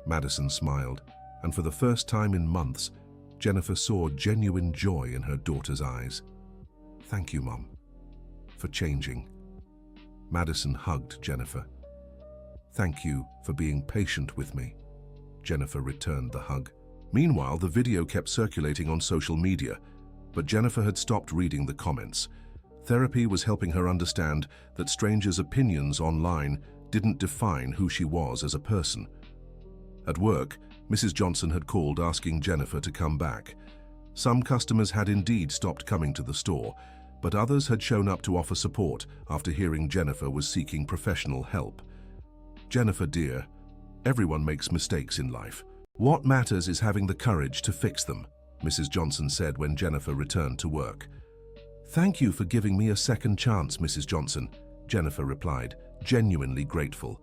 Madison smiled, and for the first time in months, Jennifer saw genuine joy in her daughter's eyes. Thank you, Mom, for changing. Madison hugged Jennifer. Thank you for being patient with me. Jennifer returned the hug. Meanwhile, the video kept circulating on social media. But Jennifer had stopped reading the comments. Therapy was helping her understand that strangers' opinions online didn't define who she was as a person. At work, Mrs. Johnson had called asking Jennifer to come back. Some customers had indeed stopped coming to the store, but others had shown up to offer support after hearing Jennifer was seeking professional help. "Jennifer, dear, everyone makes mistakes in life. What matters is having the courage to fix them," Mrs. Johnson said when Jennifer returned to work. "Thank you for giving me a second chance, Mrs. Johnson," Jennifer replied, genuinely grateful.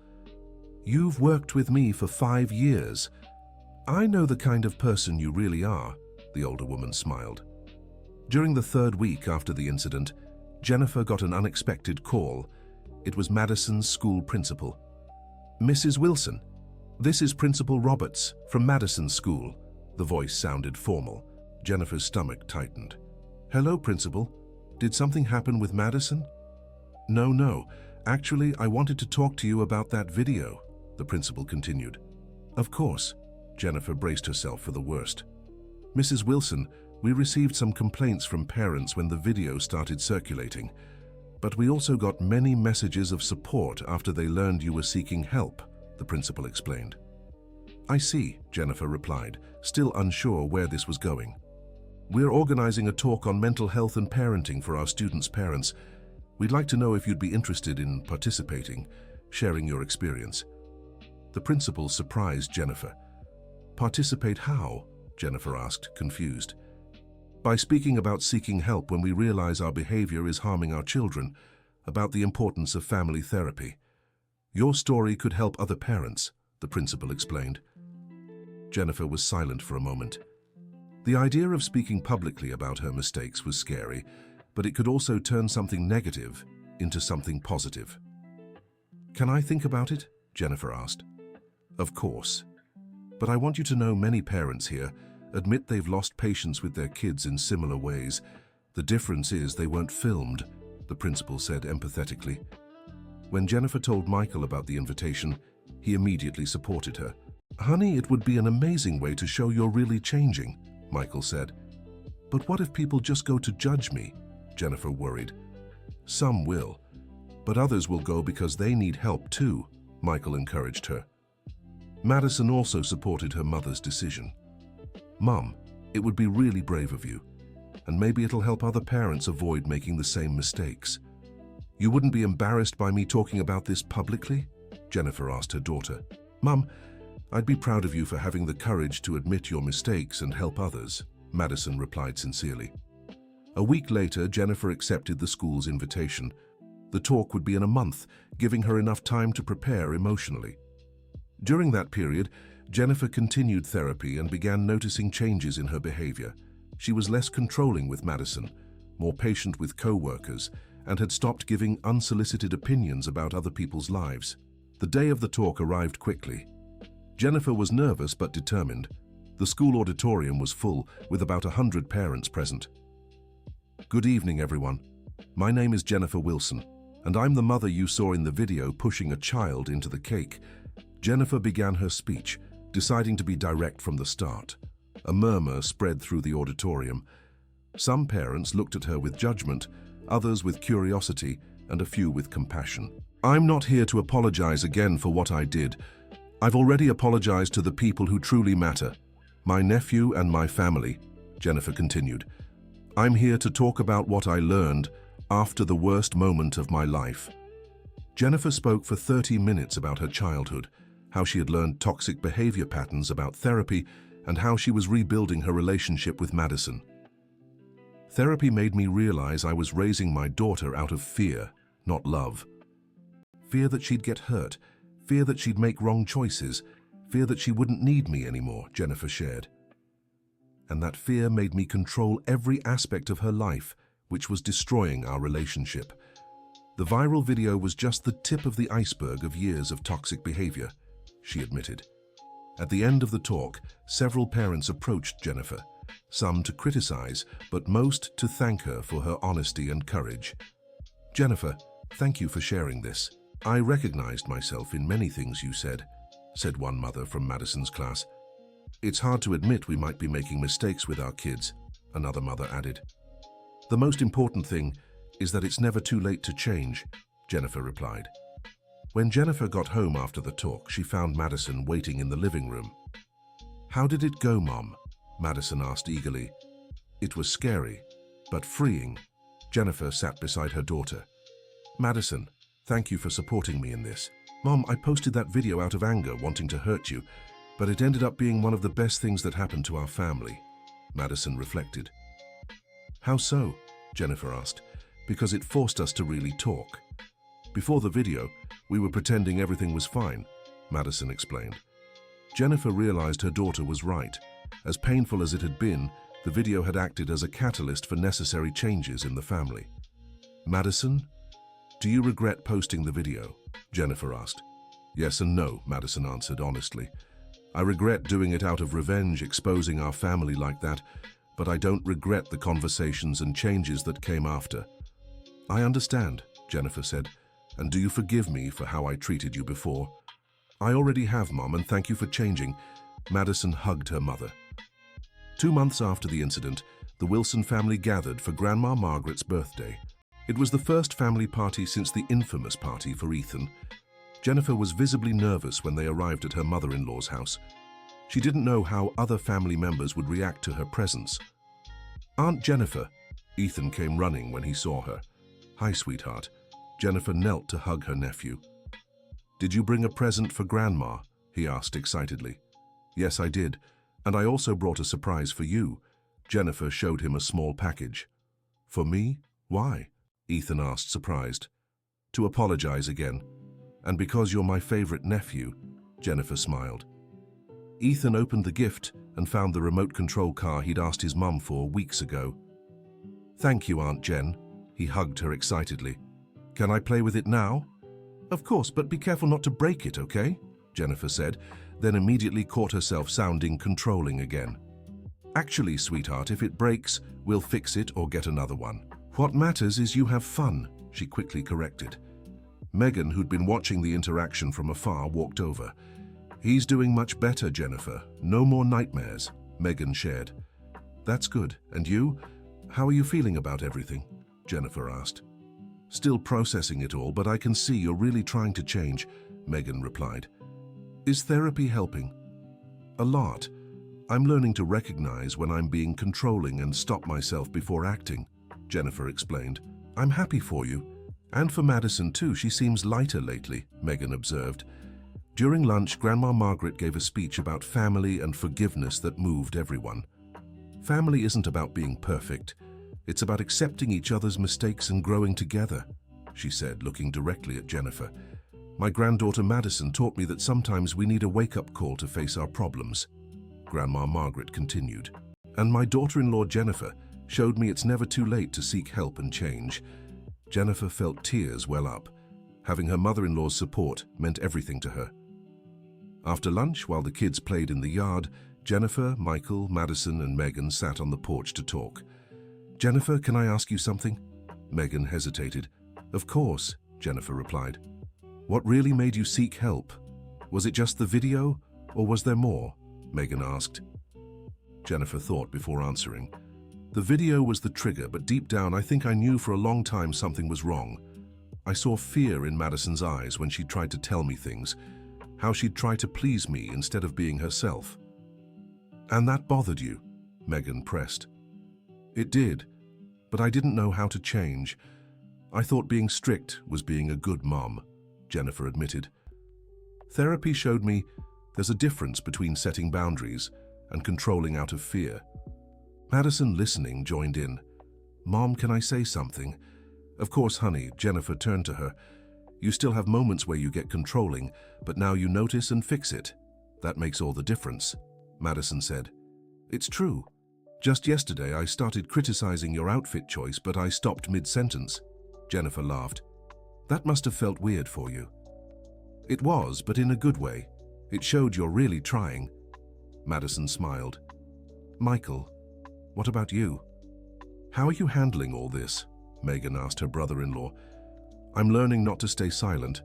"You've worked with me for 5 years. I know the kind of person you really are," the older woman smiled. During the 3rd week after the incident, Jennifer got an unexpected call. It was Madison's school principal. "Mrs. Wilson, this is Principal Roberts from Madison's school." The voice sounded formal. Jennifer's stomach tightened. "Hello, Principal. Did something happen with Madison?" No. Actually, I wanted to talk to you about that video," the principal continued. "Of course." Jennifer braced herself for the worst. "Mrs. Wilson, we received some complaints from parents when the video started circulating, but we also got many messages of support after they learned you were seeking help," the principal explained. "I see," Jennifer replied, still unsure where this was going. "We're organizing a talk on mental health and parenting for our students' parents. We'd like to know if you'd be interested in participating, sharing your experience." The principal surprised Jennifer. "Participate how?" Jennifer asked, confused. "By speaking about seeking help when we realize our behavior is harming our children, about the importance of family therapy. Your story could help other parents," the principal explained. Jennifer was silent for a moment. The idea of speaking publicly about her mistakes was scary, but it could also turn something negative into something positive. "Can I think about it?" Jennifer asked. "Of course. But I want you to know many parents here admit they've lost patience with their kids in similar ways. The difference is they weren't filmed," the principal said empathetically. When Jennifer told Michael about the invitation, he immediately supported her. "Honey, it would be an amazing way to show you're really changing," Michael said. "But what if people just go to judge me?" Jennifer worried. "Some will, but others will go because they need help too," Michael encouraged her. Madison also supported her mother's decision. "Mum, it would be really brave of you, and maybe it'll help other parents avoid making the same mistakes. You wouldn't be embarrassed by me talking about this publicly?" Jennifer asked her daughter. "Mum, I'd be proud of you for having the courage to admit your mistakes and help others," Madison replied sincerely. A week later, Jennifer accepted the school's invitation. The talk would be in a month, giving her enough time to prepare emotionally. During that period, Jennifer continued therapy and began noticing changes in her behavior. She was less controlling with Madison, more patient with co-workers, and had stopped giving unsolicited opinions about other people's lives. The day of the talk arrived quickly. Jennifer was nervous but determined. The school auditorium was full, with about 100 parents present. "Good evening, everyone. My name is Jennifer Wilson, and I'm the mother you saw in the video pushing a child into the cake." Jennifer began her speech, deciding to be direct from the start. A murmur spread through the auditorium. Some parents looked at her with judgment, others with curiosity, and a few with compassion. "I'm not here to apologize again for what I did. I've already apologized to the people who truly matter, my nephew and my family," Jennifer continued. "I'm here to talk about what I learned after the worst moment of my life." Jennifer spoke for 30 minutes about her childhood, how she had learned toxic behavior patterns about therapy, and how she was rebuilding her relationship with Madison. "Therapy made me realize I was raising my daughter out of fear, not love. Fear that she'd get hurt, fear that she'd make wrong choices, fear that she wouldn't need me anymore," Jennifer shared. "And that fear made me control every aspect of her life, which was destroying our relationship." The viral video was just the tip of the iceberg of years of toxic behavior, she admitted. At the end of the talk, several parents approached Jennifer, some to criticize, but most to thank her for her honesty and courage. "Jennifer, thank you for sharing this. I recognized myself in many things you said," said one mother from Madison's class. "It's hard to admit we might be making mistakes with our kids," another mother added. The most important thing is that it's never too late to change, Jennifer replied. When Jennifer got home after the talk, she found Madison waiting in the living room. How did it go, Mom? Madison asked eagerly. It was scary, but freeing. Jennifer sat beside her daughter. Madison, thank you for supporting me in this. Mom, I posted that video out of anger, wanting to hurt you, but it ended up being one of the best things that happened to our family. Madison reflected. How so? Jennifer asked. Because it forced us to really talk. Before the video, we were pretending everything was fine, Madison explained. Jennifer realized her daughter was right. As painful as it had been, the video had acted as a catalyst for necessary changes in the family. Madison, do you regret posting the video? Jennifer asked. Yes and no, Madison answered honestly. I regret doing it out of revenge, exposing our family like that, but I don't regret the conversations and changes that came after. I understand, Jennifer said, and do you forgive me for how I treated you before? I already have, Mom, and thank you for changing. Madison hugged her mother. 2 months after the incident, the Wilson family gathered for Grandma Margaret's birthday. It was the first family party since the infamous party for Ethan. Jennifer was visibly nervous when they arrived at her mother-in-law's house. She didn't know how other family members would react to her presence. Aunt Jennifer, Ethan came running when he saw her. Hi, sweetheart. Jennifer knelt to hug her nephew. Did you bring a present for Grandma? He asked excitedly. Yes, I did. And I also brought a surprise for you. Jennifer showed him a small package. For me? Why? Ethan asked, surprised. To apologize again. And because you're my favorite nephew, Jennifer smiled. Ethan opened the gift and found the remote control car he'd asked his mum for weeks ago. Thank you, Aunt Jen. He hugged her excitedly. Can I play with it now? Of course, but be careful not to break it, okay? Jennifer said, then immediately caught herself sounding controlling again. Actually, sweetheart, if it breaks, we'll fix it or get another one. What matters is you have fun, she quickly corrected. Megan, who'd been watching the interaction from afar, walked over. He's doing much better, Jennifer. No more nightmares, Megan shared. That's good. And you? How are you feeling about everything? Jennifer asked. Still processing it all, but I can see you're really trying to change, Megan replied. Is therapy helping? A lot. I'm learning to recognize when I'm being controlling and stop myself before acting, Jennifer explained. I'm happy for you. And for Madison too, she seems lighter lately, Megan observed. During lunch, Grandma Margaret gave a speech about family and forgiveness that moved everyone. Family isn't about being perfect. It's about accepting each other's mistakes and growing together, she said, looking directly at Jennifer. My granddaughter Madison taught me that sometimes we need a wake-up call to face our problems. Grandma Margaret continued. And my daughter-in-law Jennifer showed me it's never too late to seek help and change. Jennifer felt tears well up. Having her mother-in-law's support meant everything to her. After lunch, while the kids played in the yard, Jennifer, Michael, Madison, and Megan sat on the porch to talk. Jennifer, can I ask you something? Megan hesitated. Of course, Jennifer replied. What really made you seek help? Was it just the video, or was there more? Megan asked. Jennifer thought before answering. The video was the trigger, but deep down I think I knew for a long time something was wrong. I saw fear in Madison's eyes when she tried to tell me things, how she'd try to please me instead of being herself. And that bothered you? Megan pressed. It did, but I didn't know how to change. I thought being strict was being a good mom, Jennifer admitted. Therapy showed me there's a difference between setting boundaries and controlling out of fear. Madison, listening, joined in. Mom, can I say something? Of course, honey, Jennifer turned to her. You still have moments where you get controlling, but now you notice and fix it. That makes all the difference, Madison said. It's true. Just yesterday I started criticizing your outfit choice, but I stopped mid-sentence. Jennifer laughed. That must have felt weird for you. It was, but in a good way. It showed you're really trying. Madison smiled. Michael, what about you? How are you handling all this? Megan asked her brother-in-law. I'm learning not to stay silent.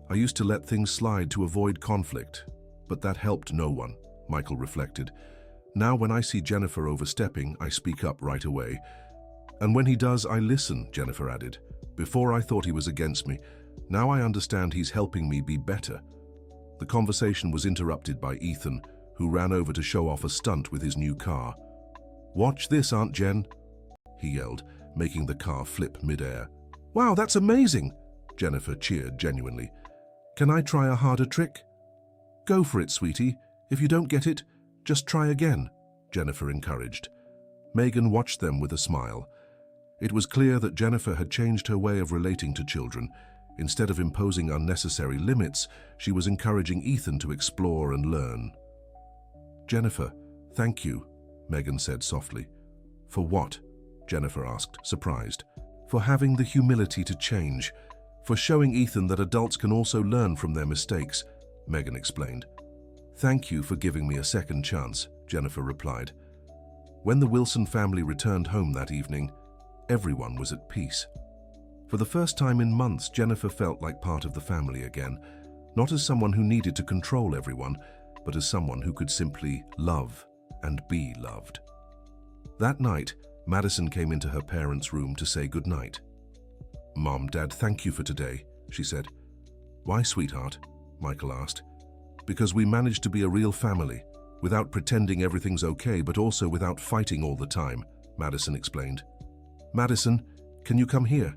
I used to let things slide to avoid conflict, but that helped no one, Michael reflected. Now when I see Jennifer overstepping, I speak up right away. And when he does, I listen, Jennifer added. Before I thought he was against me. Now I understand he's helping me be better. The conversation was interrupted by Ethan, who ran over to show off a stunt with his new car. "Watch this, Aunt Jen," he yelled, making the car flip mid-air. "Wow, that's amazing!" Jennifer cheered genuinely. "Can I try a harder trick?" "Go for it, sweetie. If you don't get it, just try again," Jennifer encouraged. Megan watched them with a smile. It was clear that Jennifer had changed her way of relating to children. Instead of imposing unnecessary limits, she was encouraging Ethan to explore and learn. "Jennifer, thank you," Megan said softly. "For what?" Jennifer asked, surprised. "For having the humility to change. For showing Ethan that adults can also learn from their mistakes," Megan explained. "Thank you for giving me a second chance," Jennifer replied. When the Wilson family returned home that evening, everyone was at peace. For the first time in months, Jennifer felt like part of the family again, not as someone who needed to control everyone, but as someone who could simply love and be loved. That night, Madison came into her parents' room to say goodnight. "Mom, Dad, thank you for today," she said. "Why, sweetheart?" Michael asked. "Because we managed to be a real family, without pretending everything's okay, but also without fighting all the time," Madison explained. "Madison, can you come here?"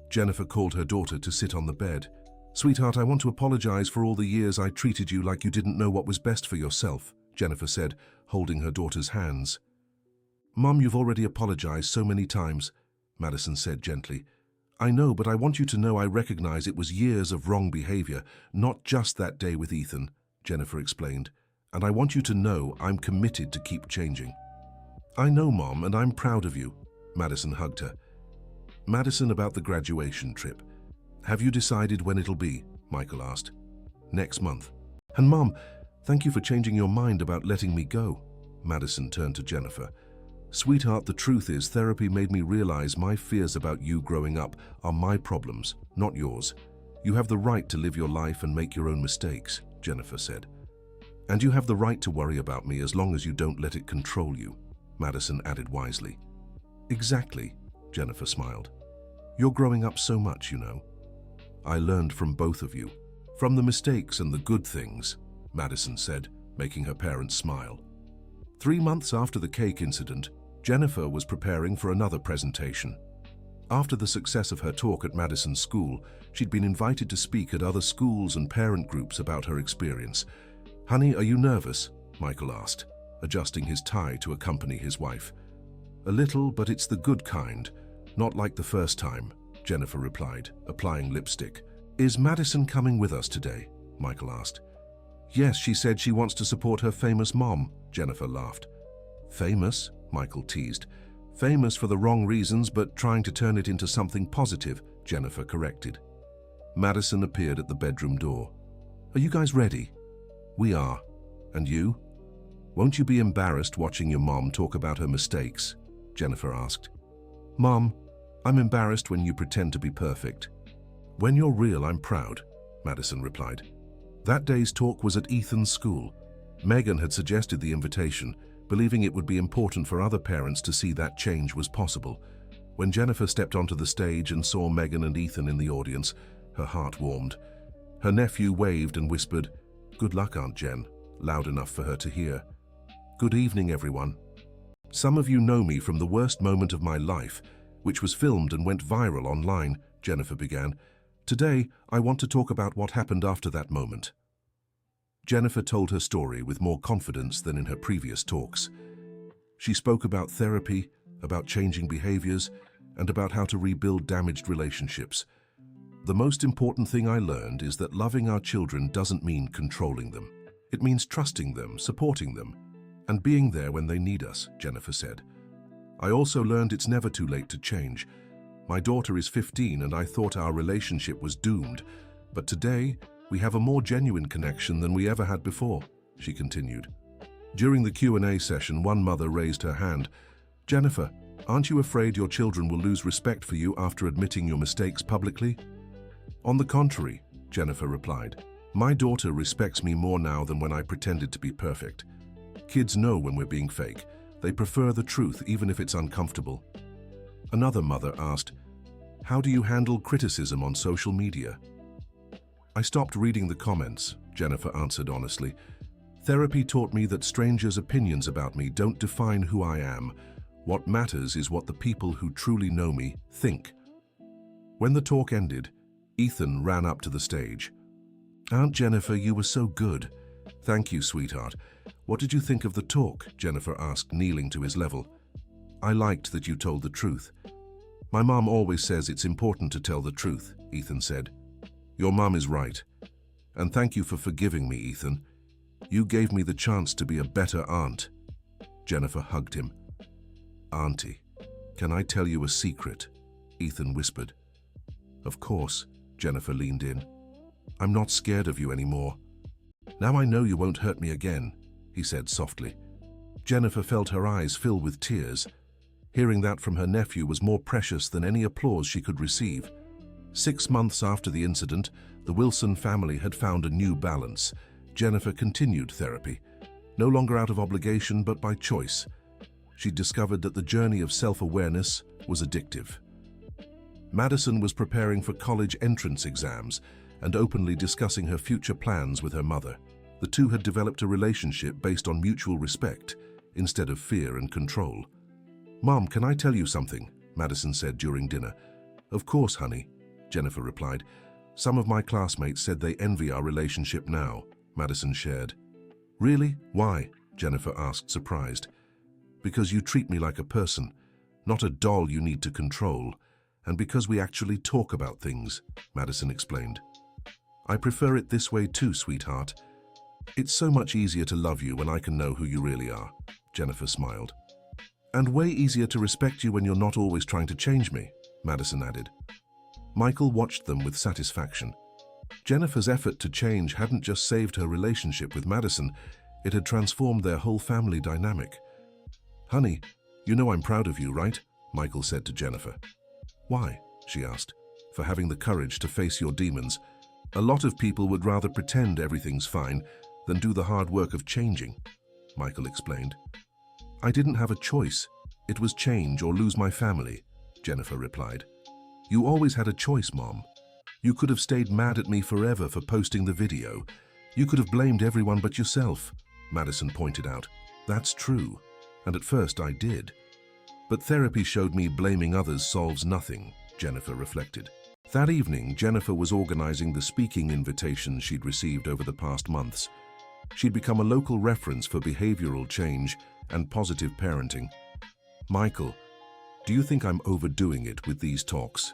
Jennifer called her daughter to sit on the bed. "Sweetheart, I want to apologize for all the years I treated you like you didn't know what was best for yourself," Jennifer said, holding her daughter's hands. "Mom, you've already apologized so many times," Madison said gently. "I know, but I want you to know I recognize it was years of wrong behavior, not just that day with Ethan," Jennifer explained. "And I want you to know I'm committed to keep changing." "I know, Mom, and I'm proud of you," Madison hugged her. "Madison, about the graduation trip. Have you decided when it'll be?" Michael asked. "Next month." "And Mom, thank you for changing your mind about letting me go." Madison turned to Jennifer. "Sweetheart, the truth is therapy made me realize my fears about you growing up are my problems, not yours. You have the right to live your life and make your own mistakes," Jennifer said. "And you have the right to worry about me as long as you don't let it control you," Madison added wisely. "Exactly," Jennifer smiled. "You're growing up so much, you know. I learned from both of you, from the mistakes and the good things," Madison said, making her parents smile. 3 months after the cake incident, Jennifer was preparing for another presentation. After the success of her talk at Madison's school, she'd been invited to speak at other schools and parent groups about her experience. "Honey, are you nervous?" Michael asked, adjusting his tie to accompany his wife. "A little, but it's the good kind. Not like the first time," Jennifer replied, applying lipstick. "Is Madison coming with us today?" Michael asked. "Yes, she said she wants to support her famous mom," Jennifer laughed. "Famous?" Michael teased. "Famous for the wrong reasons, but trying to turn it into something positive," Jennifer corrected. Madison appeared at the bedroom door. "Are you guys ready?" "We are. And you?" "Won't you be embarrassed watching your mom talk about her mistakes?" Jennifer asked. "Mom, I'm embarrassed when you pretend to be perfect." "When you're real, I'm proud," Madison replied. That day's talk was at Ethan's school. Megan had suggested the invitation, believing it would be important for other parents to see that change was possible. When Jennifer stepped onto the stage and saw Megan and Ethan in the audience, her heart warmed. Her nephew waved and whispered, "Good luck, Aunt Jen," loud enough for her to hear. "Good evening, everyone. Some of you know me from the worst moment of my life, which was filmed and went viral online," Jennifer began. "Today, I want to talk about what happened after that moment." Jennifer told her story with more confidence than in her previous talks. She spoke about therapy, about changing behaviors, and about how to rebuild damaged relationships. "The most important thing I learned is that loving our children doesn't mean controlling them. It means trusting them, supporting them, and being there when they need us," Jennifer said. "I also learned it's never too late to change. My daughter is 15 and I thought our relationship was doomed, but today we have a more genuine connection than we ever had before," she continued. During the Q&A session, one mother raised her hand. "Jennifer, aren't you afraid your children will lose respect for you after admitting your mistakes publicly?" "On the contrary," Jennifer replied. "My daughter respects me more now than when I pretended to be perfect. Kids know when we're being fake. They prefer the truth even if it's uncomfortable." Another mother asked, "How do you handle criticism on social media?" "I stopped reading the comments," Jennifer answered honestly. "Therapy taught me that strangers' opinions about me don't define who I am. What matters is what the people who truly know me think." When the talk ended, Ethan ran up to the stage. "Aunt Jennifer, you were so good." "Thank you, sweetheart. What did you think of the talk?" Jennifer asked, kneeling to his level. "I liked that you told the truth." "My mom always says it's important to tell the truth," Ethan said. "Your mom is right. And thank you for forgiving me, Ethan. You gave me the chance to be a better aunt." Jennifer hugged him. "Auntie, can I tell you a secret?" Ethan whispered. "Of course," Jennifer leaned in. "I'm not scared of you anymore. Now I know you won't hurt me again," he said softly. Jennifer felt her eyes fill with tears. Hearing that from her nephew was more precious than any applause she could receive. 6 months after the incident, the Wilson family had found a new balance. Jennifer continued therapy, no longer out of obligation but by choice. She discovered that the journey of self-awareness was addictive. Madison was preparing for college entrance exams and openly discussing her future plans with her mother. The two had developed a relationship based on mutual respect instead of fear and control. "Mom, can I tell you something?" Madison said during dinner. "Of course, honey," Jennifer replied. "Some of my classmates said they envy our relationship now," Madison shared. "Really? Why?" Jennifer asked, surprised. "Because you treat me like a person, not a doll you need to control, and because we actually talk about things," Madison explained. "I prefer it this way too, sweetheart. It's so much easier to love you when I can know who you really are," Jennifer smiled. "And way easier to respect you when you're not always trying to change me," Madison added. Michael watched them with satisfaction. Jennifer's effort to change hadn't just saved her relationship with Madison, it had transformed their whole family dynamic. "Honey, you know I'm proud of you, right?" Michael said to Jennifer. "Why?" she asked. "For having the courage to face your demons. A lot of people would rather pretend everything's fine than do the hard work of changing," Michael explained. "I didn't have a choice. It was change or lose my family," Jennifer replied. "You always had a choice, Mom. You could have stayed mad at me forever for posting the video. You could have blamed everyone but yourself," Madison pointed out. "That's true, and at first I did. But therapy showed me blaming others solves nothing," Jennifer reflected. That evening, Jennifer was organizing the speaking invitations she'd received over the past months. She'd become a local reference for behavioral change and positive parenting. "Michael, do you think I'm overdoing it with these talks?"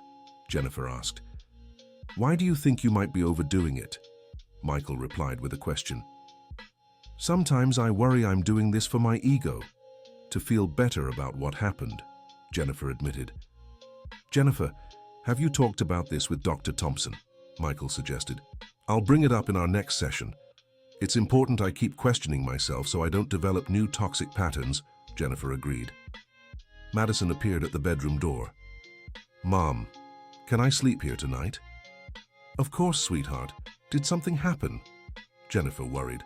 Jennifer asked. "Why do you think you might be overdoing it?" Michael replied with a question. "Sometimes I worry I'm doing this for my ego, to feel better about what happened," Jennifer admitted. "Jennifer, have you talked about this with Dr. Thompson?" Michael suggested. "I'll bring it up in our next session. It's important I keep questioning myself so I don't develop new toxic patterns," Jennifer agreed. Madison appeared at the bedroom door. "Mom, can I sleep here tonight?" "Of course, sweetheart. Did something happen?" Jennifer worried.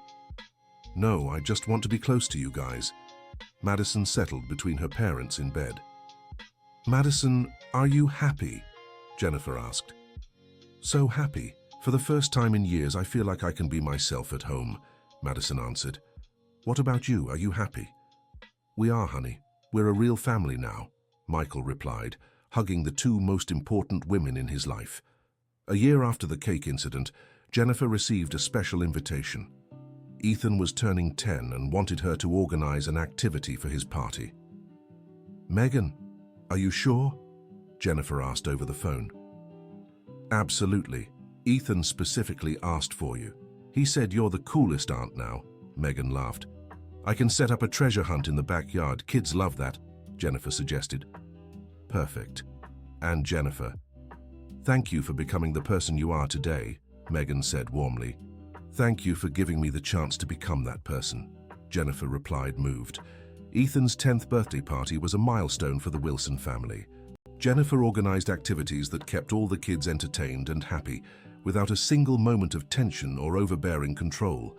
"No, I just want to be close to you guys." Madison settled between her parents in bed. "Madison, are you happy?" Jennifer asked. "So happy. For the first time in years, I feel like I can be myself at home," Madison answered. "What about you? Are you happy?" "We are, honey. We're a real family now," Michael replied, hugging the two most important women in his life. A year after the cake incident, Jennifer received a special invitation. Ethan was turning 10 and wanted her to organize an activity for his party. "Megan, are you sure?" Jennifer asked over the phone. "Absolutely. Ethan specifically asked for you. He said you're the coolest aunt now," Megan laughed. "I can set up a treasure hunt in the backyard. Kids love that," Jennifer suggested. "Perfect. And Jennifer, thank you for becoming the person you are today," Megan said warmly. "Thank you for giving me the chance to become that person," Jennifer replied, moved. Ethan's 10th birthday party was a milestone for the Wilson family. Jennifer organized activities that kept all the kids entertained and happy, without a single moment of tension or overbearing control.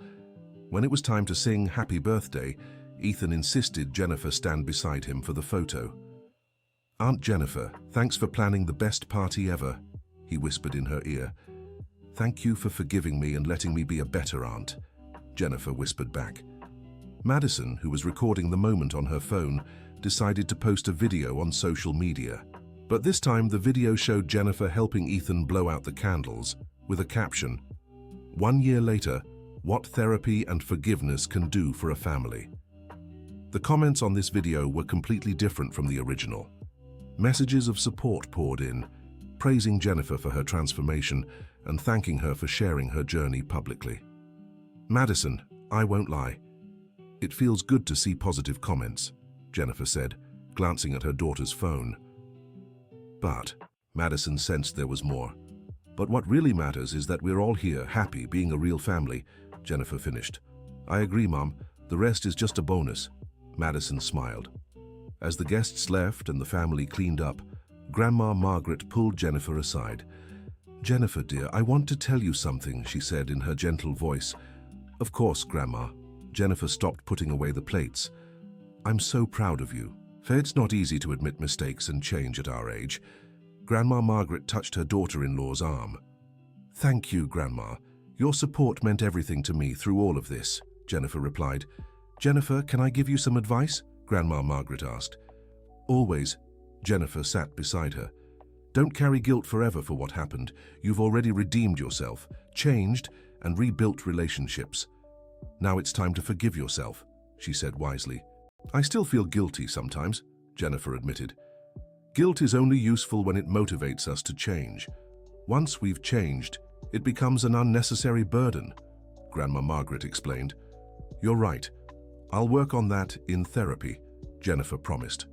When it was time to sing Happy Birthday, Ethan insisted Jennifer stand beside him for the photo. "Aunt Jennifer, thanks for planning the best party ever," he whispered in her ear. "Thank you for forgiving me and letting me be a better aunt," Jennifer whispered back. Madison, who was recording the moment on her phone, decided to post a video on social media. But this time the video showed Jennifer helping Ethan blow out the candles, with a caption, "1 year later, what therapy and forgiveness can do for a family." The comments on this video were completely different from the original. Messages of support poured in, praising Jennifer for her transformation and thanking her for sharing her journey publicly. "Madison, I won't lie. It feels good to see positive comments," Jennifer said, glancing at her daughter's phone. But Madison sensed there was more. "But what really matters is that we're all here, happy, being a real family," Jennifer finished. "I agree, Mom. The rest is just a bonus." Madison smiled. As the guests left and the family cleaned up, Grandma Margaret pulled Jennifer aside. "Jennifer, dear, I want to tell you something," she said in her gentle voice. "Of course, Grandma." Jennifer stopped putting away the plates. "I'm so proud of you. For it's not easy to admit mistakes and change at our age." Grandma Margaret touched her daughter-in-law's arm. "Thank you, Grandma. Your support meant everything to me through all of this," Jennifer replied. "Jennifer, can I give you some advice?" Grandma Margaret asked. "Always." Jennifer sat beside her. "Don't carry guilt forever for what happened. You've already redeemed yourself, changed, and rebuilt relationships. Now it's time to forgive yourself," she said wisely. "I still feel guilty sometimes," Jennifer admitted. "Guilt is only useful when it motivates us to change. Once we've changed, it becomes an unnecessary burden," Grandma Margaret explained. "You're right. I'll work on that in therapy," Jennifer promised.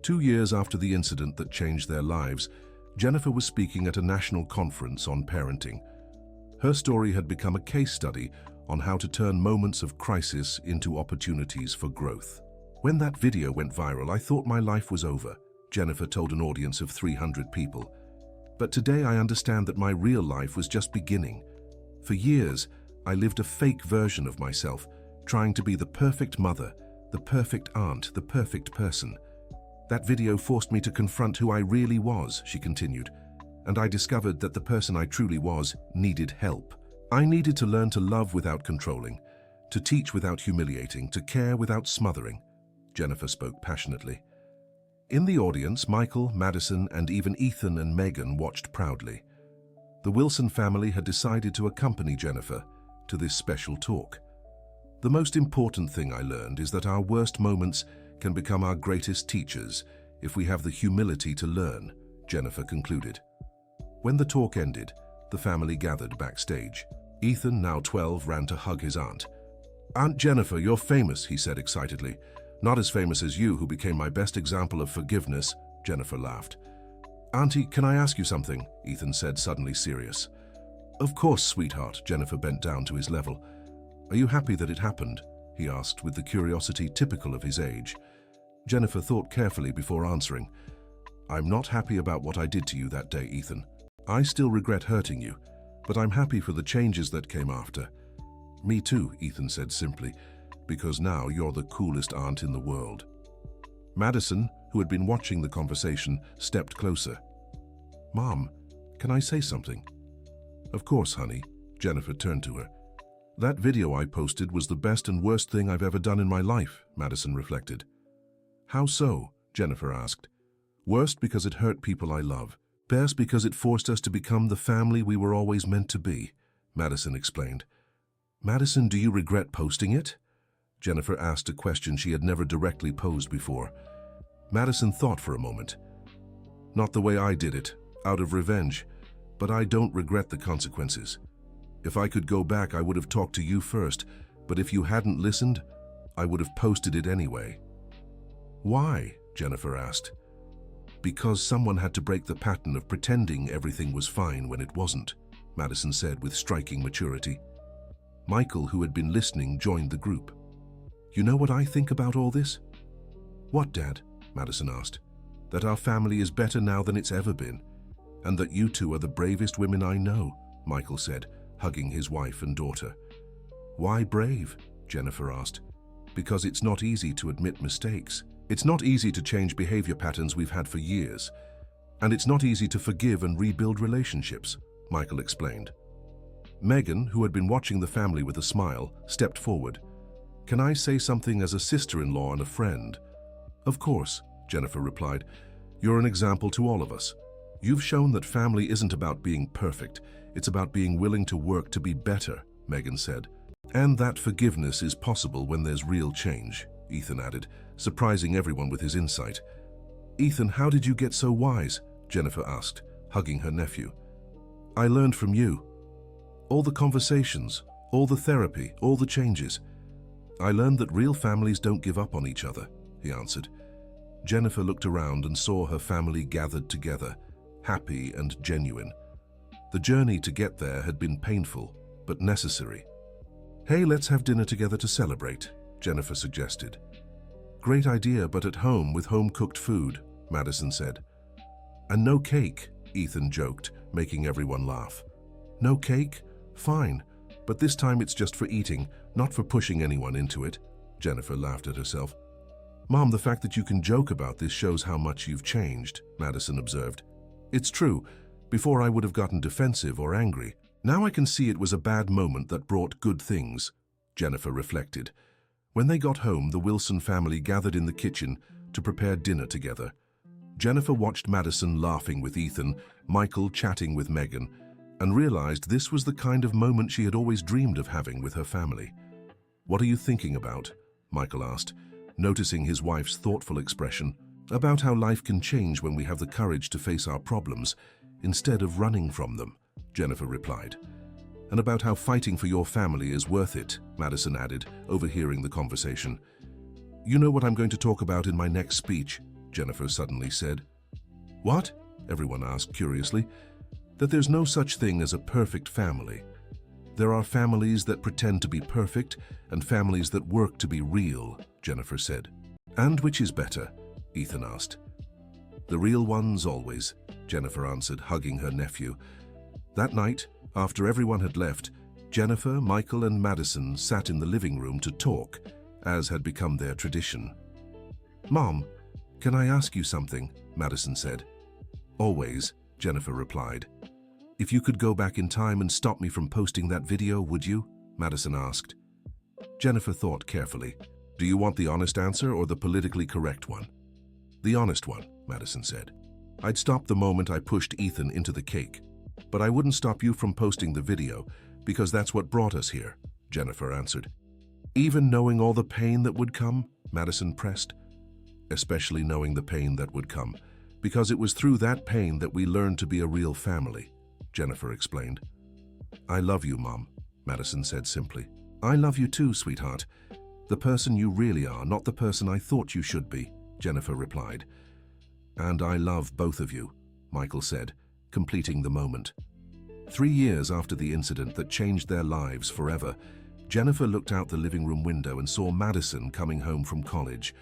2 years after the incident that changed their lives, Jennifer was speaking at a national conference on parenting. Her story had become a case study on how to turn moments of crisis into opportunities for growth. "When that video went viral, I thought my life was over," Jennifer told an audience of 300 people. "But today I understand that my real life was just beginning. For years, I lived a fake version of myself, trying to be the perfect mother, the perfect aunt, the perfect person. That video forced me to confront who I really was," she continued, "and I discovered that the person I truly was needed help. I needed to learn to love without controlling, to teach without humiliating, to care without smothering." Jennifer spoke passionately. In the audience, Michael, Madison, and even Ethan and Megan watched proudly. The Wilson family had decided to accompany Jennifer to this special talk. "The most important thing I learned is that our worst moments can become our greatest teachers if we have the humility to learn," Jennifer concluded. When the talk ended, the family gathered backstage. Ethan, now 12, ran to hug his aunt. "Aunt Jennifer, you're famous," he said excitedly. "Not as famous as you, who became my best example of forgiveness," Jennifer laughed. "Auntie, can I ask you something?" Ethan said, suddenly serious. "Of course, sweetheart," Jennifer bent down to his level. "Are you happy that it happened?" he asked with the curiosity typical of his age. Jennifer thought carefully before answering. "I'm not happy about what I did to you that day, Ethan. I still regret hurting you, but I'm happy for the changes that came after." "Me too," Ethan said simply, "because now you're the coolest aunt in the world." Madison, who had been watching the conversation, stepped closer. "Mom, can I say something?" "Of course, honey," Jennifer turned to her. "That video I posted was the best and worst thing I've ever done in my life," Madison reflected. "How so?" Jennifer asked. "Worst because it hurt people I love. Best because it forced us to become the family we were always meant to be," Madison explained. "Madison, do you regret posting it?" Jennifer asked a question she had never directly posed before. Madison thought for a moment. "Not the way I did it, out of revenge, but I don't regret the consequences. If I could go back, I would have talked to you first, but if you hadn't listened, I would have posted it anyway." "Why?" Jennifer asked. "Because someone had to break the pattern of pretending everything was fine when it wasn't," Madison said with striking maturity. Michael, who had been listening, joined the group. "You know what I think about all this?" "What, Dad?" Madison asked. "That our family is better now than it's ever been, and that you two are the bravest women I know," Michael said, hugging his wife and daughter. "Why brave?" Jennifer asked. "Because it's not easy to admit mistakes. It's not easy to change behavior patterns we've had for years, and it's not easy to forgive and rebuild relationships, Michael explained. Megan, who had been watching the family with a smile, stepped forward. "Can I say something as a sister-in-law and a friend?" "Of course," Jennifer replied. "You're an example to all of us. You've shown that family isn't about being perfect, it's about being willing to work to be better," Megan said. "And that forgiveness is possible when there's real change," Ethan added, surprising everyone with his insight. "Ethan, how did you get so wise?" Jennifer asked, hugging her nephew. "I learned from you. All the conversations, all the therapy, all the changes. I learned that real families don't give up on each other," he answered. Jennifer looked around and saw her family gathered together, happy and genuine. The journey to get there had been painful, but necessary. "Hey, let's have dinner together to celebrate," Jennifer suggested. "Great idea, but at home with home-cooked food," Madison said. "And no cake," Ethan joked, making everyone laugh. "No cake? Fine, but this time it's just for eating, not for pushing anyone into it," Jennifer laughed at herself. "Mom, the fact that you can joke about this shows how much you've changed," Madison observed. "It's true. Before I would have gotten defensive or angry. Now I can see it was a bad moment that brought good things," Jennifer reflected. When they got home, the Wilson family gathered in the kitchen to prepare dinner together. Jennifer watched Madison laughing with Ethan, Michael chatting with Megan, and realized this was the kind of moment she had always dreamed of having with her family. "What are you thinking about?" Michael asked, noticing his wife's thoughtful expression. "About how life can change when we have the courage to face our problems instead of running from them," Jennifer replied. "And about how fighting for your family is worth it," Madison added, overhearing the conversation. "You know what I'm going to talk about in my next speech," Jennifer suddenly said. "What?" everyone asked curiously. "That there's no such thing as a perfect family. There are families that pretend to be perfect and families that work to be real," Jennifer said. "And which is better?" Ethan asked. "The real ones always," Jennifer answered, hugging her nephew. That night, after everyone had left, Jennifer, Michael, and Madison sat in the living room to talk, as had become their tradition. "Mom, can I ask you something?" Madison said. "Always," Jennifer replied. "If you could go back in time and stop me from posting that video, would you?" Madison asked. Jennifer thought carefully. "Do you want the honest answer or the politically correct one?" "The honest one," Madison said. "I'd stop the moment I pushed Ethan into the cake. But I wouldn't stop you from posting the video, because that's what brought us here," Jennifer answered. "Even knowing all the pain that would come?" Madison pressed. "Especially knowing the pain that would come, because it was through that pain that we learned to be a real family," Jennifer explained. "I love you, Mom," Madison said simply. "I love you too, sweetheart. The person you really are, not the person I thought you should be," Jennifer replied. "And I love both of you," Michael said, completing the moment. 3 years after the incident that changed their lives forever, Jennifer looked out the living room window and saw Madison coming home from college.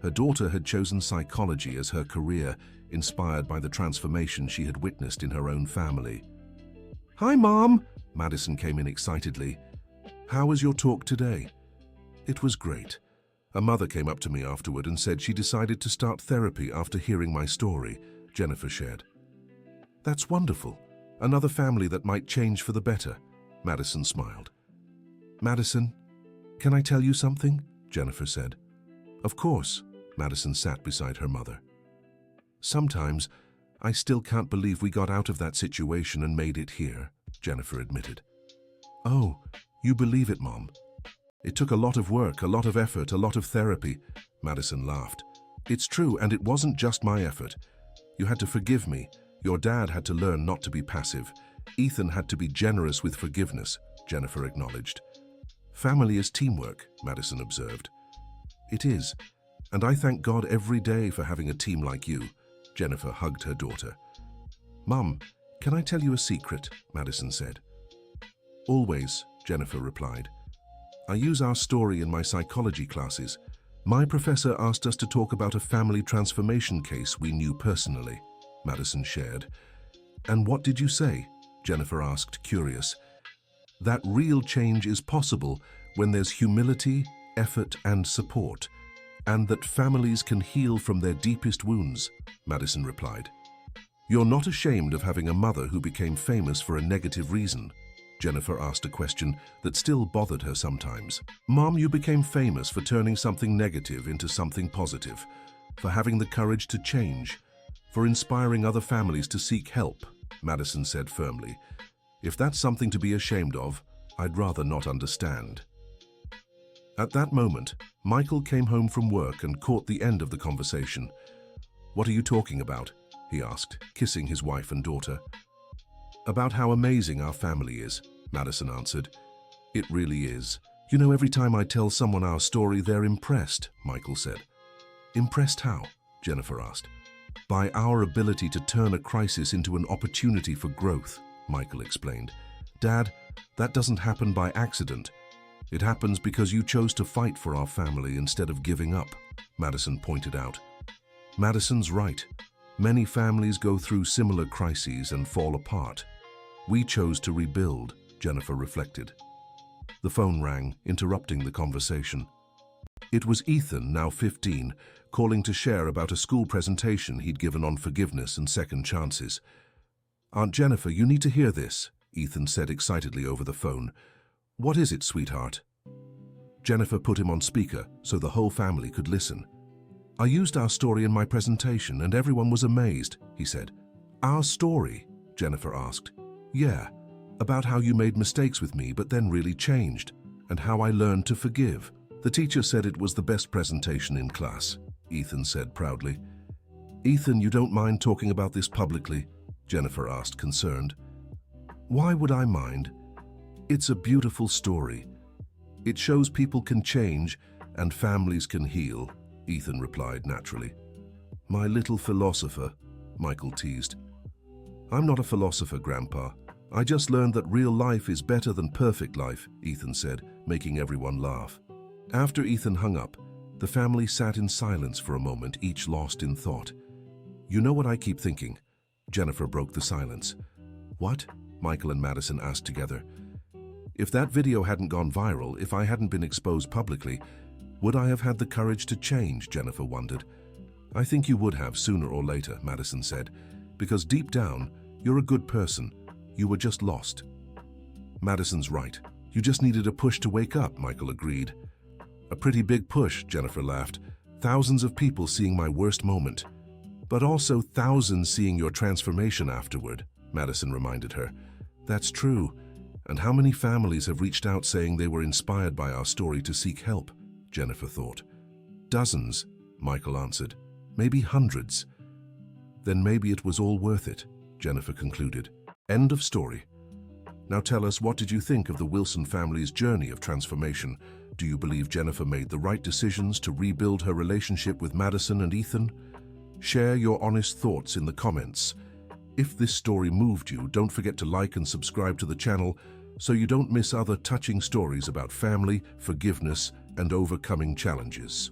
Her daughter had chosen psychology as her career, inspired by the transformation she had witnessed in her own family. "Hi, Mom!" Madison came in excitedly. "How was your talk today?" "It was great. A mother came up to me afterward and said she decided to start therapy after hearing my story," Jennifer shared. "That's wonderful. Another family that might change for the better," Madison smiled. "Madison, can I tell you something?" Jennifer said. "Of course." Madison sat beside her mother. "Sometimes, I still can't believe we got out of that situation and made it here," Jennifer admitted. "Oh, you believe it, Mom? It took a lot of work, a lot of effort, a lot of therapy," Madison laughed. "It's true, and it wasn't just my effort. You had to forgive me. Your dad had to learn not to be passive. Ethan had to be generous with forgiveness," Jennifer acknowledged. "Family is teamwork," Madison observed. "It is, and I thank God every day for having a team like you," Jennifer hugged her daughter. "Mom, can I tell you a secret?" Madison said. "Always," Jennifer replied. "I use our story in my psychology classes. My professor asked us to talk about a family transformation case we knew personally," Madison shared. "And what did you say?" Jennifer asked, curious. "That real change is possible when there's humility, effort, and support. And that families can heal from their deepest wounds, Madison replied. You're not ashamed of having a mother who became famous for a negative reason? Jennifer asked a question that still bothered her sometimes. Mom, you became famous for turning something negative into something positive, for having the courage to change, for inspiring other families to seek help, Madison said firmly. If that's something to be ashamed of, I'd rather not understand. At that moment, Michael came home from work and caught the end of the conversation. What are you talking about? He asked, kissing his wife and daughter. About how amazing our family is, Madison answered. It really is. You know, every time I tell someone our story, they're impressed, Michael said. Impressed how? Jennifer asked. By our ability to turn a crisis into an opportunity for growth, Michael explained. Dad, that doesn't happen by accident. It happens because you chose to fight for our family instead of giving up, Madison pointed out. Madison's right. Many families go through similar crises and fall apart. We chose to rebuild, Jennifer reflected. The phone rang, interrupting the conversation. It was Ethan, now 15, calling to share about a school presentation he'd given on forgiveness and second chances. Aunt Jennifer, you need to hear this, Ethan said excitedly over the phone. What is it, sweetheart? Jennifer put him on speaker so the whole family could listen. I used our story in my presentation and everyone was amazed, he said. Our story? Jennifer asked. Yeah, about how you made mistakes with me but then really changed, and how I learned to forgive. The teacher said it was the best presentation in class, Ethan said proudly. Ethan, you don't mind talking about this publicly? Jennifer asked, concerned. Why would I mind? It's a beautiful story. It shows people can change and families can heal, Ethan replied naturally. My little philosopher, Michael teased. I'm not a philosopher, Grandpa. I just learned that real life is better than perfect life, Ethan said, making everyone laugh. After Ethan hung up, the family sat in silence for a moment, each lost in thought. You know what I keep thinking? Jennifer broke the silence. What? Michael and Madison asked together. If that video hadn't gone viral, if I hadn't been exposed publicly, would I have had the courage to change, Jennifer wondered. I think you would have sooner or later, Madison said, because deep down, you're a good person. You were just lost. Madison's right. You just needed a push to wake up, Michael agreed. A pretty big push, Jennifer laughed. Thousands of people seeing my worst moment. But also thousands seeing your transformation afterward, Madison reminded her. That's true. And how many families have reached out saying they were inspired by our story to seek help? Jennifer thought. Dozens, Michael answered. Maybe hundreds. Then maybe it was all worth it, Jennifer concluded. End of story. Now tell us, what did you think of the Wilson family's journey of transformation? Do you believe Jennifer made the right decisions to rebuild her relationship with Madison and Ethan? Share your honest thoughts in the comments. If this story moved you, don't forget to like and subscribe to the channel so you don't miss other touching stories about family, forgiveness, and overcoming challenges.